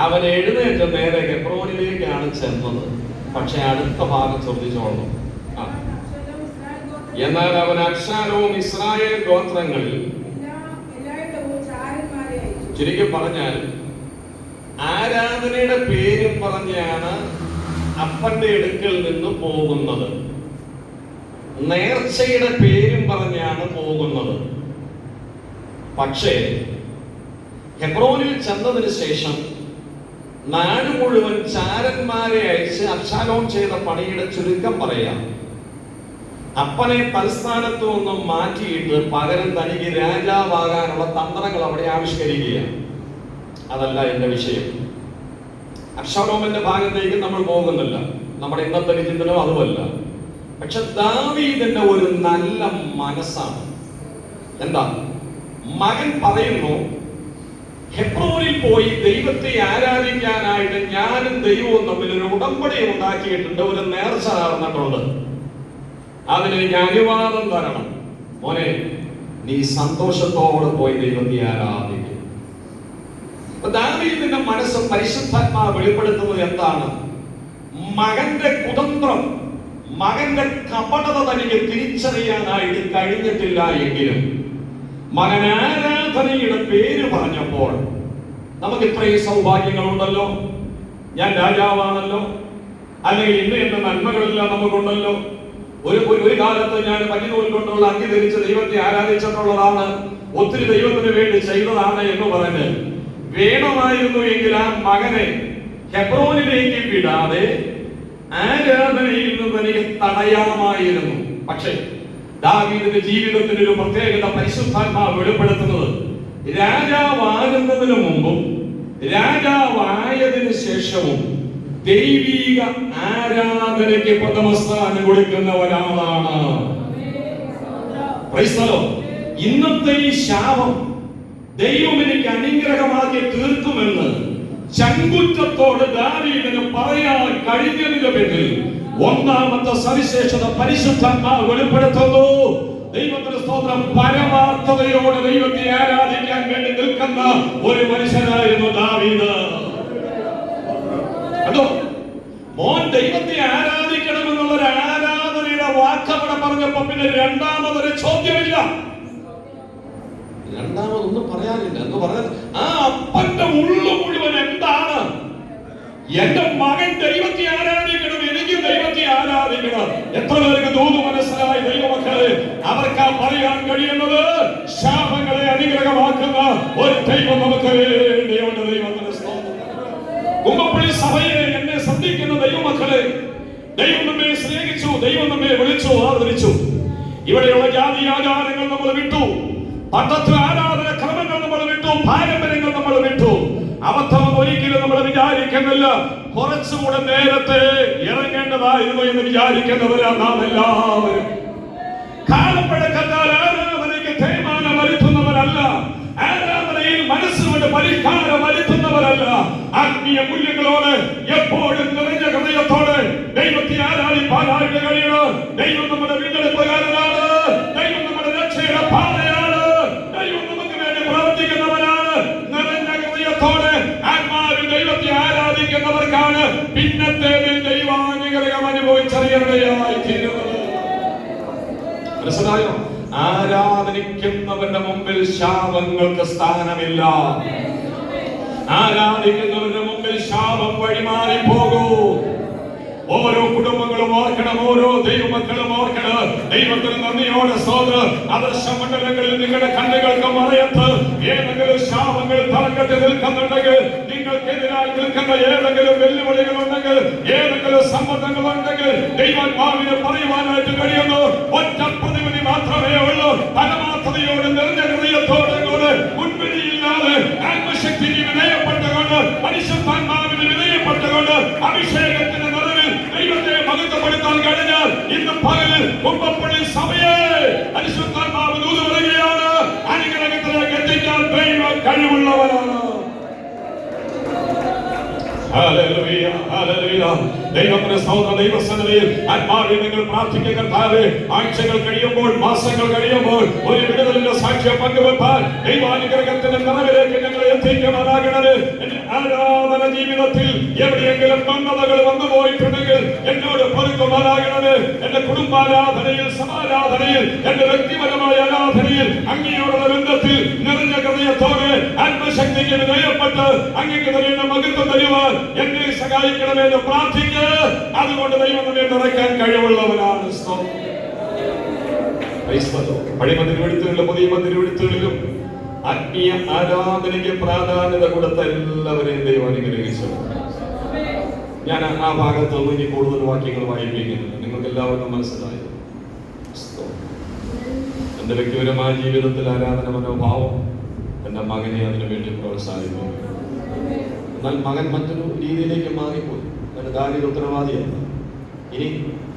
അവൻ എഴുന്നേറ്റ് നേരെ ഹെബ്രോനിലേക്കാണ് ചെന്നത്. പക്ഷെ അടുത്ത ഭാഗം ശ്രദ്ധിച്ചോളണം. എന്നാൽ അവൻ അബ്ശാലോം ഇസ്രായേൽ ഗോത്രങ്ങളിൽ, ചുരുക്കി പറഞ്ഞാൽ ആരാധനയുടെ പേരും പറഞ്ഞാണ് അപ്പന്റെ അടുക്കൽ നിന്ന് പോകുന്നത്. നേർച്ചയുടെ പേരും പറഞ്ഞാണ് പോകുന്നത്. പക്ഷേ ഹെബ്രോനിൽ ചെന്നതിന് ശേഷം നാട് മുഴുവൻ ചാരന്മാരെ അയച്ച് അബ്ശാലോം ചെയ്ത പണിയുടെ ചുരുക്കം പറയാം. അപ്പനെ തൽസ്ഥാനത്തു നിന്നും മാറ്റിയിട്ട് പകരം തനിക്ക് രാജാവാകാനുള്ള തന്ത്രങ്ങൾ അവിടെ ആവിഷ്കരിക്കുകയാണ്. അതല്ല എന്റെ വിഷയം. അബ്ശാലോമിന്റെ ഭാഗത്തേക്ക് നമ്മൾ പോകുന്നില്ല. നമ്മുടെ ഇന്നത്തെ ചിന്തനം അതുമല്ല. പക്ഷെ ദാവീദിന്റെ ഒരു നല്ല മനസ്സാണ്. എന്താ? മകൻ പറയുന്നു, ഹെബ്രോനിൽ പോയി ദൈവത്തെ ആരാധിക്കാനായിട്ട് ഞാനും ദൈവവും തമ്മിൽ ഒരു ഉടമ്പടി ഉണ്ടാക്കിയിട്ടുണ്ട്, ഒരു നേർച്ച നടന്നിട്ടുണ്ട്. അതിന് ഞാൻ അനുവാദം തരണം. മോനെ, നീ സന്തോഷത്തോടെ പോയി ദൈവത്തെ ആരാധിക്കും. ദാവീദിന്റെ മനസ്സ് പരിശുദ്ധാത്മാവ് വെളിപ്പെടുത്തുന്നത് എന്താണ്? മകന്റെ കുതന്ത്രം, മകന്റെ കപടത തനിക്ക് തിരിച്ചറിയാനായിട്ട് കഴിഞ്ഞിട്ടില്ല എങ്കിലും മകൻ ആരാധനയുടെ പേര് പറഞ്ഞപ്പോൾ നമുക്ക് ഇത്രയും സൗഭാഗ്യങ്ങളുണ്ടല്ലോ, ഞാൻ രാജാവാണല്ലോ, അല്ലെങ്കിൽ ഇന്ന് എന്റെ നന്മകളെല്ലാം നമുക്കുണ്ടല്ലോ, ഒരു കാലത്ത് ഞാൻ പഞ്ഞിനൂൽ കൊണ്ടുള്ള അങ്കി ധരിച്ച് ദൈവത്തെ ആരാധിച്ചിട്ടുള്ളതാണ്, ഒത്തിരി ദൈവത്തിന് വേണ്ടി ചെയ്തതാണ് എന്ന് പറഞ്ഞ് വേണമായിരുന്നു എങ്കിൽ ആ മകനെ ഹെബ്രോനിലേക്ക് വിടാതെ ആരാധനയിൽ നിന്ന് എനിക്ക് തടയാമായിരുന്നു. പക്ഷേ ദാവീദിന്റെ ജീവിതത്തിന്റെ ഒരു പ്രത്യേകത പരിശുദ്ധാത്മാവ് വെളിപ്പെടുത്തുന്നത്, രാജാവാകുന്നതിന് മുമ്പും രാജാവായതിനു ശേഷവും ദൈവിക ആരാധനയ്ക്ക് പ്രഥമസ്ഥാനം കൊടുക്കുന്ന ഒരാളാണ്. ഇന്നത്തെ ഈ ശാപം ദൈവം എനിക്ക് അനുഗ്രഹമാക്കി തീർക്കുമെന്ന് ചങ്കുറ്റത്തോട് ദാവീദിന് പറയാൻ കഴിഞ്ഞതിന്റെ പേരിൽ ഒന്നാമത്തെ സവിശേഷത പരിശുദ്ധാത്മാവ് വെളിപ്പെടുത്തുന്നു. ദൈവത്തിന്റെ സ്തോത്രം. പരമാർത്ഥതയോടെ ദൈവത്തെ ആരാധിക്കാൻ വേണ്ടി നിൽക്കുന്ന ഒരു മനുഷ്യനായിരുന്നു ദാവീദ്. അതോ മോൻ ദൈവത്തെ ആരാധിക്കണമെന്നുള്ള ഒരു ആരാധനയുടെ വാക്കവിടെ പറഞ്ഞപ്പോ പിന്നെ രണ്ടാമതൊരു ചോദ്യമില്ല, രണ്ടാമതൊന്നും പറയാനില്ല. എന്ന് പറഞ്ഞാൽ ആ അപ്പന്റെ ഉള്ളു മുഴുവൻ എന്താണ്? എന്റെ മകൻ ദൈവത്തെ ആരാധിക്കണം, എനിക്ക് ദൈവത്തെ ആരാധിക്കണം. എത്ര പേർക്ക് തോന്നുന്നു മനസ്സിലായി ദൈവമക്കളെ? അവർക്ക് പറയാൻ കഴിയുന്നത് ശാപങ്ങളെ അനുഗ്രഹമാക്കുന്ന ഒരു ദൈവം നമുക്ക് വേണ്ടിയുണ്ട്. ദൈവത്തിന്റെ സ്തോത്രം. കുമ്പപ്പള്ളി സഭയെ എന്നെ ശ്രദ്ധിക്കുന്ന ദൈവമക്കളെ, ദൈവം നമ്മെ സ്നേഹിച്ചു, ദൈവം നമ്മെ വിളിച്ചു, ആദരിച്ചു. ഇവിടെയുള്ള ജാതി ആചാരങ്ങൾ നമ്മൾ വിട്ടു, പണ്ടത്തെ ആരാധന ക്രമങ്ങൾ നമ്മൾ വിട്ടു, പാരമ്പര്യങ്ങൾ നമ്മൾ വിട്ടു. അബദ്ധം ഒരിക്കലും നമ്മൾ വിചാരിക്കുന്നില്ല. കുറച്ചുകൂടെ നേരത്തെ ഇറങ്ങേണ്ടതായിരുന്നു എന്ന് വിചാരിക്കുന്നവരാ നാം എല്ലാവരും. കാലപ്പഴക്കത്താൽ ആരാധനയ്ക്ക് തേയ്മാനം വരുത്തുന്നവരല്ല, ആരാധനയിൽ മനസ്സുകൊണ്ട് പരിഹാരം വരുത്തുന്നവരല്ല. ആത്മീയ മൂല്യങ്ങളോട് എപ്പോഴും നിറഞ്ഞ ഹൃദയത്തോടെ ദൈവത്തെ ആരാധിപ്പാനായിട്ട് കഴിയണം. ദൈവം നമ്മുടെ വീണ്ടെടുപ്പുകാരനാണ്, ദൈവം നമ്മുടെ രക്ഷയുടെ പാതയാണ്, ദൈവം നമുക്ക് വേണ്ടി പ്രവർത്തിക്കുന്നവരാണ്. നിറഞ്ഞ ഹൃദയത്തോടെ ആത്മാവിൽ ദൈവത്തെ ആരാധിക്കുന്നവർക്കാണ് പിന്നത്തേതിൽ ദൈവാനുഗ്രഹം അനുഭവിച്ചറിയണയായി തീരുന്നത്. മനസ്സിലായോ? ആരാധിക്കുന്നവരുടെ മുമ്പിൽ ശാപങ്ങൾക്ക് സ്ഥാനമില്ല. ആരാധിക്കുന്നവരുടെ മുമ്പിൽ ശാപം വഴിമാറി പോകൂ. ഓരോ കുടുംബങ്ങളും ഓർക്കണം, ഓരോ ദൈവമക്കളും ഓർക്കണം. ദൈവത്തിന് നന്ദിയോടെ സ്തോത്രം. ആദർശ മണ്ഡലങ്ങളിൽ നിങ്ങളുടെ കണ്ണുകൾക്ക് മറയത്ത് ഏതെങ്കിലും ശാപങ്ങൾ തലക്കെട്ട് നിൽക്കുന്നുണ്ടെങ്കിൽ, നിങ്ങൾക്കെതിരായി നിൽക്കുന്ന ഏതെങ്കിലും വെല്ലുവിളികൾ ഉണ്ടെങ്കിൽ, ഏതെങ്കിലും സമ്മർദ്ദങ്ങൾ ഉണ്ടെങ്കിൽ, ദൈവാത്മാവിനെ പറയുവാനായിട്ട് കഴിയുന്നു. ഒറ്റ പ്രതിവിധി മാത്രമേ ഉള്ളൂ. പരമാർത്ഥതയോടെ നിറഞ്ഞ ഹൃദയത്തോടെ മുൻപിടിയില്ലാതെ ആത്മശക്തിക്ക് വിധേയപ്പെട്ടുകൊണ്ട്, പരിശുദ്ധാത്മാവിന് വിധേയപ്പെട്ടുകൊണ്ട്, അഭിഷേകത്തിന് നിറവിൽ ദൈവത്തെ മഹത്വപ്പെടുത്താൻ കഴിഞ്ഞാൽ ഇന്ന് പകലിൽ കുമ്പപ്പള്ളി സഭയെ പരിശുദ്ധാത്മാവ് ദൂത് പറയുകയാണ്. അനുഗ്രഹത്തിലേക്ക് എത്തിക്കാൻ ദൈവം കഴിവുള്ളവരാണ്. Hallelujah, hallelujah. ദൈവത്തിന്റെ സ്തോത്രം. ദൈവസന്നിധിയിൽ ആത്മാവിൽ നിങ്ങൾ പ്രാർത്ഥിക്കുക. കർത്താവേ, ആഴ്ചകൾ കഴിയുമ്പോൾ, മാസങ്ങൾ കഴിയുമ്പോൾ ഒരു വിടുതലിന്റെ സാക്ഷ്യം പങ്കുവെപ്പാൻ ദൈവാനുഗ്രഹത്തിന്റെ നിറവിലേക്ക് ഞങ്ങളെ എത്തിക്കുവാനാകണമേ. ആരാധന ജീവിതത്തിൽ എവിടെയെങ്കിലും മന്ദതകൾ വന്നുപോയിട്ടുണ്ടെങ്കിൽ എന്നോട് പൊറുക്കുവാനാകണമേ. എന്റെ കുടുംബാരാധനയിൽ, സമാരാധനയിൽ, എന്റെ വ്യക്തിപരമായ ആരാധനയിൽ അങ്ങയോടുള്ള ബന്ധത്തിൽ നിറഞ്ഞ ഹൃദയത്തോടെ ആത്മശക്തിക്ക് വിധേയപ്പെട്ട് അങ്ങേക്ക് തരുന്ന മഹത്വം തരുവാൻ എന്നെ സഹായിക്കണമെന്ന് പ്രാർത്ഥിക്കുക. അതുകൊണ്ട് ദൈവം നമ്മെ നിറയ്ക്കാൻ കഴിവുള്ളവനാണ്. പഴയ തിരുവെഴുത്തുകളിലും പുതിയ തിരുവെഴുത്തുകളിലും ആത്മീയ ആരാധനയ്ക്ക് പ്രാധാന്യത കൊടുത്ത എല്ലാവരെയും ദൈവം അനുഗ്രഹിച്ചു. ഞാൻ ആ ഭാഗത്തൊന്നും ഇനി കൂടുതൽ വാക്യങ്ങൾ വായിപ്പിക്കുന്നില്ല. നിങ്ങൾക്ക് എല്ലാവർക്കും മനസ്സിലായി. എന്റെ വ്യക്തിപരമായ ജീവിതത്തിൽ ആരാധന മനോഭാവം എന്റെ മകനെ അതിനു വേണ്ടി പ്രോത്സാഹിപ്പിക്കും. എന്നാൽ മകൻ മറ്റൊരു രീതിയിലേക്ക് മാറിപ്പോയി. ദാവീദ് ഉത്തരവാദിയാണ്. ഇനി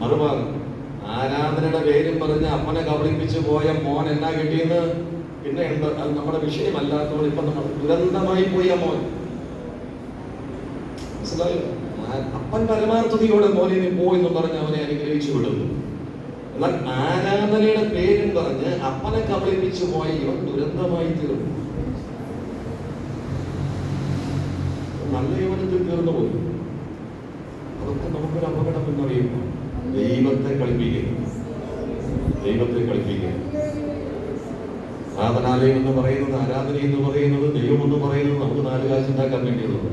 മറുഭാഗം, ആരാധനയുടെ പേരും പറഞ്ഞ് അപ്പനെ കബളിപ്പിച്ചു പോയ മോൻ എന്നാ കിട്ടിയെന്ന് പിന്നെ എന്താ, അത് നമ്മുടെ വിഷയമല്ലാത്തതുകൊണ്ട് ഇപ്പൊ നമ്മൾ ദുരന്തമായി പോയി ആ മോൻ. മനസ്സിലായോ? അപ്പൻ പരമാർത്ഥതയോടെ മോനെ നീ പോയെന്ന് പറഞ്ഞ് അവനെ അനുഗ്രഹിച്ചു വിടുന്നു. എന്നാൽ ആരാധനയുടെ പേരും പറഞ്ഞ് അപ്പനെ കബളിപ്പിച്ചു പോയ ഇവൻ ദുരന്തമായി തീർന്നു. നല്ല യവനത്തിൽ തീർന്നു പോയി. അതൊക്കെ നമുക്കൊരു അപകടം എന്നറിയുമ്പോൾ ദൈവത്തെ കളിപ്പിക്കുക. ആരാധനാലയം എന്ന് പറയുന്നത്, ആരാധന എന്ന് പറയുന്നത്, ദൈവം എന്ന് പറയുന്നത് നമുക്ക് 4 കാശ് ഉണ്ടാക്കാൻ വേണ്ടിയുള്ളത്,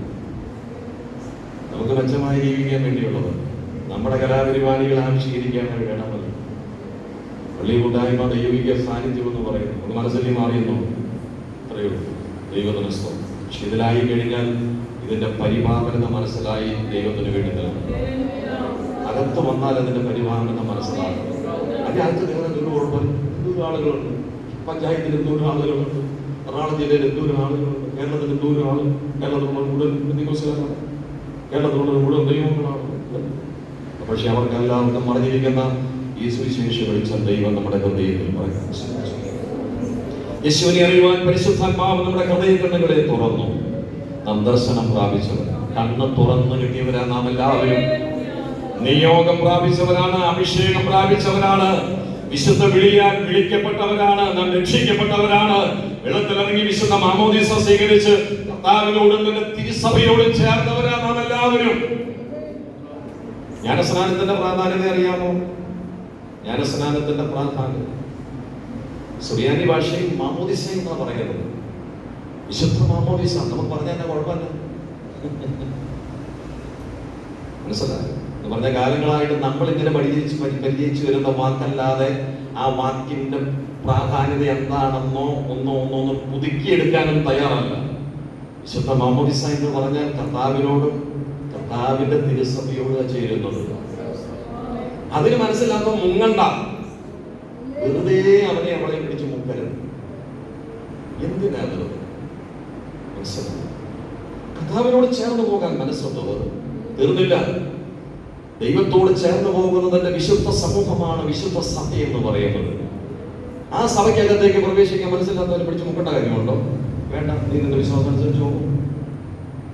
നമുക്ക് മെച്ചമായി ജീവിക്കാൻ വേണ്ടിയുള്ളത്, നമ്മുടെ കലാപരിപാടികൾ ആവിഷ്കരിക്കാൻ വേണമല്ലോ. പള്ളി കൂട്ടായ്മ ദൈവിക സാന്നിധ്യം എന്ന് പറയുന്നത് നമുക്ക് മനസ്സിൽ മാറിയെന്നോ അത്രയേ ഉള്ളൂ. ദൈവത്തിന് സ്തോത്രം. പക്ഷെ ഇതിലായി കഴിഞ്ഞാൽ ഇതിന്റെ പരിപാവനത മനസ്സിലായി ദൈവത്തിന് വേണ്ടി നിൽക്കും. അകത്ത് വന്നാൽ അതിന്റെ പരിപാവനത മനസ്സിലാകും. അതിന്റെ അകത്ത് എന്തോരം ആളുകളുണ്ട്. പഞ്ചായത്തിൽ എന്തോരം ആളുകളുണ്ട്, എറണാകുളം ജില്ലയിൽ എന്തോരം ആളുകളുണ്ട്, കേരളത്തിൽ എന്തോരം ആളുകൾ, കേരളത്തിലുള്ള മുഴുവൻ ബന്ധുക്കോസുകാരാണ്, കേരളത്തിലുള്ള മുഴുവൻ ദൈവങ്ങളാണ്. പക്ഷെ അവർക്കെല്ലാവർക്കും മറിഞ്ഞിരിക്കുന്ന ഈ സുവിശേഷ വെളിച്ചം ദൈവം നമ്മുടെ ഹൃദയത്തിൽ പറയാൻ യേശുവിനെ അറിയുവാൻ പരിശുദ്ധാത്മാവ് നമ്മുടെ ഹൃദയ കണ്ണുകളെ തുറന്നു. നാം ദർശനം പ്രാപിച്ചവർ, കണ്ണ് തുറന്നു കിട്ടിയവരാ നാം എല്ലാവരും. നിയോഗം പ്രാപിച്ചവരാണ്, അഭിഷേകം പ്രാപിച്ചവരാണ്, വിശുദ്ധ വിളിയാൽ വിളിക്കപ്പെട്ടവരാണ്, നാം രക്ഷിക്കപ്പെട്ടവരാണ്. വെള്ളത്തിലിറങ്ങി വിശുദ്ധ മാമോദീസ സ്വീകരിച്ച് കർത്താവിനോടും തന്നെ തിരുസഭയോടും ചേർന്നവരാണ് നാം എല്ലാവരും. ജ്ഞാനസ്നാനത്തിന്റെ പ്രാധാന്യത അറിയാമോ? ജ്ഞാനസ്നാനത്തിന്റെ പ്രാധാന്യം സുറിയാനി ഭാഷയിൽ മാമോദിസ എന്നാണ് പറയുന്നത്. വിശുദ്ധ മാമോദിസ. നമുക്ക് പറഞ്ഞാൽ തന്നെ കുഴപ്പമില്ല, മനസ്സിലായോ? എന്ന് പറഞ്ഞ കാലങ്ങളായിട്ട് നമ്മൾ ഇങ്ങനെ പരിചയിച്ചു വരുന്ന വാക്കല്ലാതെ ആ വാക്കിന്റെ പ്രാധാന്യത എന്താണെന്നോ ഒന്നൊന്ന് പുതുക്കിയെടുക്കാനും തയ്യാറല്ല. വിശുദ്ധ മാമോദിസ എന്ന് പറഞ്ഞാൽ കർത്താവിനോടും കർത്താവിന്റെ തിരുസഭയോട് ചേരുന്നത്. അതിന് മനസ്സിലാത്ത മുങ്ങണ്ട, വെറുതെ അവനെ അവളെ പിടിച്ച് മുക്കരുത്. എന്തിനാ മനസ്സിലായി? കർത്താവിനോട് ചേർന്ന് പോകാൻ മനസ്സുള്ളവർ തീർന്നില്ല. ദൈവത്തോട് ചേർന്ന് പോകുന്നതിന്റെ വിശുദ്ധ സമൂഹമാണ് വിശുദ്ധ സഭ എന്ന് പറയുന്നത്. ആ സഭയ്ക്കകത്തേക്ക് പ്രവേശിക്കാൻ മനസ്സിലാത്തവരെ പിടിച്ച് മുക്കേണ്ട കാര്യമുണ്ടോ? വേണ്ട. നീ നിന്റെ വിശ്വാസം അനുസരിച്ച് പോകും.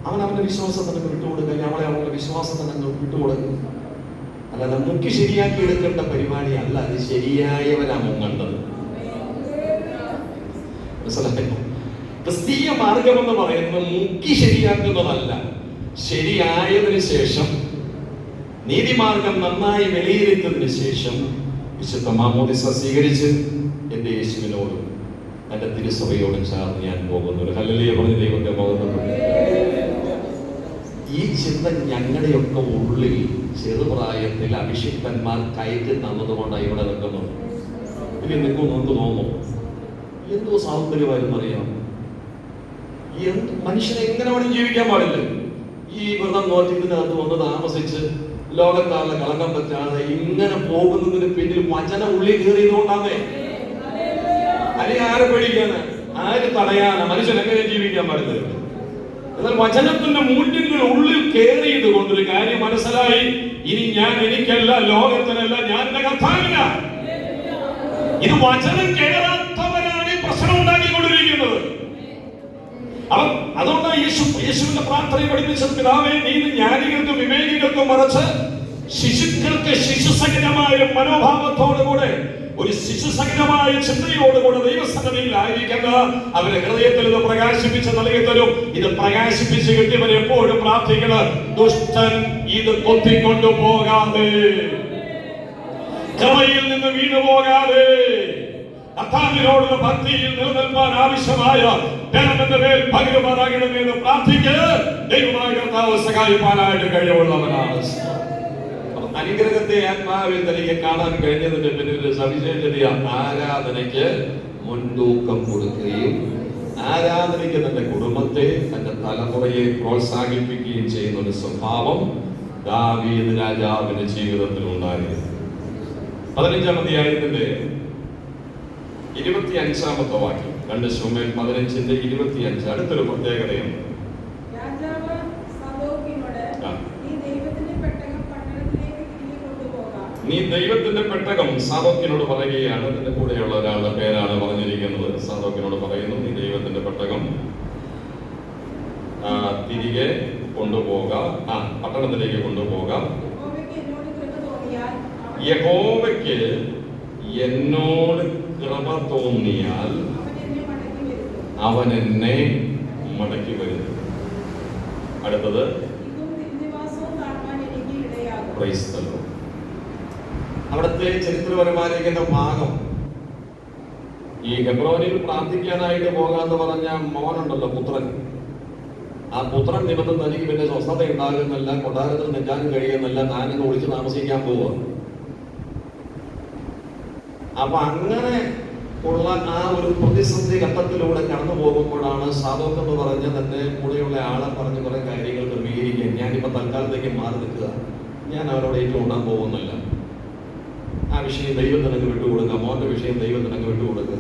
അവന്റെ വിശ്വാസം തന്നെ വിട്ടുകൊടുക്കുക, അവളെ വിശ്വാസം തന്നെ വിട്ടുകൊടുക്കുക. അല്ലാതെ മുക്കി ശരിയാക്കി എടുക്കേണ്ട പരിപാടി അല്ല. അത് ശരിയായവരാ മുങ്ങേണ്ടത്. മനസ്സിലായോ? ക്രിസ്തീയ മാർഗം എന്ന് പറയുന്നത് മുക്കി ശരിയാക്കുന്നതല്ല. ശരിയായതിനു ശേഷം, നീതിമാർഗം നന്നായി വിലയിരുത്തിയതിനു ശേഷം വിശുദ്ധ മാമോദിസ സ്വീകരിച്ച് എന്റെ യേശുവിനോടും എന്റെ തിരുസഭയോടും ചേർന്ന് ഞാൻ പോകുന്നു. ഹല്ലേലൂയ പറഞ്ഞ് ദൈവത്തെ മഹത്വപ്പെടുത്തുന്നു. ഈ ചിന്ത ഞങ്ങളുടെയൊക്കെ ഉള്ളിൽ ചെറുപ്രായത്തിൽ അഭിഷിക്തന്മാർ കയറ്റി തന്നതുകൊണ്ടാണ് ഇവിടെ നിൽക്കുന്നത്. ഇനി നിൽക്കും നമുക്ക് തോന്നും എന്തോ സൗന്ദര്യമായിരുന്നറിയാം. മനുഷ്യനെ എങ്ങനെ വേണം ജീവിക്കാൻ പാടില്ല. ഈ വ്രതം നോറ്റിനകത്ത് വന്ന് താമസിച്ച് ലോകത്താളുടെ കളങ്കം പറ്റാതെ ഇങ്ങനെ പോകുന്നതിന് പിന്നിൽ വചനം ഉള്ളിൽ കയറിയതുകൊണ്ടാണ്. അല്ലെങ്കിൽ ആരെ പേടിക്കാന്, ആര് തടയാനാ? മനുഷ്യൻ എങ്ങനെ ജീവിക്കാൻ പാടില്ല. എന്നാൽ വചനത്തിന്റെ മൂല്യങ്ങൾ ഉള്ളിൽ കയറിയത് കൊണ്ടൊരു കാര്യം മനസ്സിലായി. ഇനി ഞാൻ എനിക്കല്ല, ലോകത്തിനല്ല, ഞാൻ എന്റെ കർത്താവിനാ. ഇത് വചനം കയറാത്തവരാണ് ഈ പ്രശ്നം ഉണ്ടാക്കിക്കൊണ്ടിരിക്കുന്നത്. അതുകൊണ്ടാണ് യേശുവിന്റെ പ്രാർത്ഥനയെ പഠിപ്പിച്ചത്, പിതാവേ നീ ജ്ഞാനികൾക്കും വിവേകികൾക്കും മറച്ച് ശിശുക്കൾക്ക് ശിശുസഹിതമായ മനോഭാവത്തോടുകൂടെ, ഒരു ശിശുസഹിതമായ ചിന്തയോടുകൂടെ ദൈവസന്നിധിയിലായിരിക്കുന്ന അവരുടെ ഹൃദയത്തിൽ ഇത് പ്രകാശിപ്പിച്ച് നൽകി തരും. ഇത് പ്രകാശിപ്പിച്ച് കിട്ടിയവർ എപ്പോഴും പ്രാർത്ഥിക്കണം, ദുഷ്ടൻ ഇത് കൊത്തിക്കൊണ്ടു പോകാതെ, കൃപയിൽ നിന്ന് വീണു പോകാതെ, കർത്താവിനോടുള്ള ഭക്തിയിൽ നിലനിൽപ്പാൻ ആവശ്യമായ ബലമെന്റെ മേൽ പകരുമാറാകണമെന്ന് പ്രാർത്ഥിക്ക്. ദൈവമായ കർത്താവ് സഹായിപ്പാനായിട്ട് കഴിവുള്ളവനാണ്. അനുഗ്രഹത്തെ ആത്മാവിൽ തനിക്ക് കാണാൻ കഴിഞ്ഞതിന്റെ പിന്നിൽ സവിശേഷതയാണ് ആരാധനയ്ക്ക് മുൻതൂക്കം കൊടുക്കുകയും ആരാധനയ്ക്ക് തന്റെ കുടുംബത്തെ, തന്റെ തലമുറയെ പ്രോത്സാഹിപ്പിക്കുകയും ചെയ്യുന്ന ഒരു സ്വഭാവം ദാവീദ് രാജാവിന്റെ ജീവിതത്തിൽ ഉണ്ടായിരുന്നു. 15-ാം അധ്യായത്തിന്റെ 25-ാമത്തെ വാക്യം, 2 ശമൂവേൽ 15:25. അടുത്തൊരു പ്രത്യേകതയാണ്. നീ ദൈവത്തിന്റെ പെട്ടകം. സാദോക്കിനോട് പറയുകയാണ്, അതിന്റെ കൂടെയുള്ള ഒരാളുടെ പേരാണ് പറഞ്ഞിരിക്കുന്നത്. സാദോക്കിനോട് പറയുന്നു, നീ ദൈവത്തിന്റെ പെട്ടകം തിരികെ കൊണ്ടുപോക, പട്ടണത്തിലേക്ക് കൊണ്ടുപോക. യഹോവയ്ക്ക് എന്നോട് കൃപ തോന്നിയാൽ അവൻ എന്നെ മടക്കി വരും. അടുത്തത് അവിടുത്തെ ചരിത്രപരമായിരിക്കുന്ന ഭാഗം, ഈ ഹെബ്രോനിൽ പ്രാർത്ഥിക്കാനായിട്ട് പോകാന്ന് പറഞ്ഞ മോനുണ്ടല്ലോ, പുത്രൻ. ആ പുത്രൻ നിമിത്തം തനിക്ക് പിന്നെ സ്വസ്ഥത ഉണ്ടാകുന്നില്ല, കൊട്ടാരത്തിൽ നിൽക്കാനും കഴിയുന്നില്ല, താനിന്ന് ഒളിച്ച് താമസിക്കാൻ പോവുക. അപ്പൊ അങ്ങനെ ഉള്ള ആ ഒരു പ്രതിസന്ധി ഘട്ടത്തിലൂടെ കടന്നു പോകുമ്പോഴാണ് സാദോക്ക് എന്ന് പറഞ്ഞ തന്റെ കൂടെയുള്ള ആളെ പറഞ്ഞ് കുറെ കാര്യങ്ങൾ ക്രമീകരിക്കാൻ, ഞാനിപ്പോ തൽക്കാലത്തേക്ക് മാറി നിൽക്കുക, ഞാൻ അവരോട് ഏറ്റുമുട്ടാൻ പോകുന്നില്ല, ആ വിഷയം ദൈവത്തിനങ്ങ് വിട്ടുകൊടുക്കുക, മോന്റെ വിഷയം ദൈവത്തിനങ്ങ് വിട്ടുകൊടുക്കുക.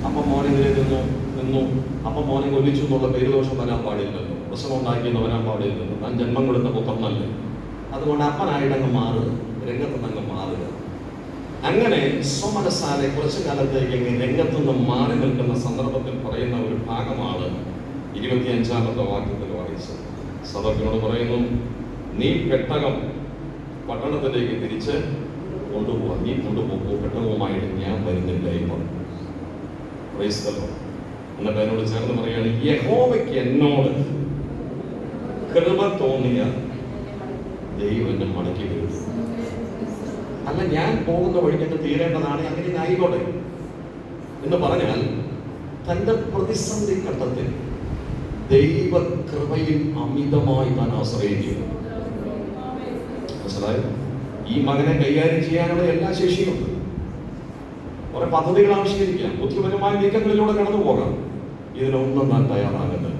അപ്പൊ മോനെതിരെ നിന്നു. അപ്പൊ മോനെ കൊല്ലിച്ചു എന്നുള്ള പേരുദോഷം വരാൻ പാടില്ലല്ലോ, പ്രശ്നം ഉണ്ടാക്കിയെന്ന് വരാൻ പാടില്ലല്ലോ, താൻ ജന്മം കൊടുത്ത പുത്രനല്ലേ. അതുകൊണ്ട് അപ്പനായിട്ടങ്ങ് മാറുക, രംഗത്തുനിന്നങ്ങ് മാറുക. അങ്ങനെ സ്വമനസാലെ കുറച്ചു കാലത്തേക്ക് രംഗത്തുനിന്ന് മാറി നിൽക്കുന്ന സന്ദർഭത്തിൽ പറയുന്ന ഒരു ഭാഗമാണ് 25-ാമത്തെ വാക്യത്തിൽ വായിച്ചത്. സദോക്കിനോട് പറയുന്നു, നീ പെട്ടകം പട്ടണത്തിലേക്ക് തിരിച്ച് കൊണ്ടുപോവാ, നീ കൊണ്ടുപോകൂ, പെട്ടകവുമായിട്ട് ഞാൻ വരുന്നില്ല ഇപ്പോൾ. എന്നിട്ട് എന്നോട് ചേർന്ന് പറയുകയാണ്, യഹോവയ്ക്ക് എന്നോട് കൃപ തോന്നിയ ദൈവം എന്നെ മടക്കി വരും. അല്ല, ഞാൻ പോകുന്ന വഴിക്ക് തീരേണ്ടതാണ്, അങ്ങനെ ആയിക്കോട്ടെ എന്ന് പറഞ്ഞാൽ തന്റെ പ്രതിസന്ധി ഘട്ടത്തിൽ ദൈവകൃപയിൽ അമിതമായി താൻ ആശ്രയിക്കുന്നു. മനസ്സിലായോ? ഈ മകനെ കൈകാര്യം ചെയ്യാനുള്ള എല്ലാ ശേഷിയുണ്ട്. കുറെ പദ്ധതികൾ ആവിഷ്കരിക്കാം, ബുദ്ധിപരമായ നീക്കങ്ങളിലൂടെ കടന്നു പോകാം. ഇതിനൊന്നും താൻ തയ്യാറാകുന്നത്.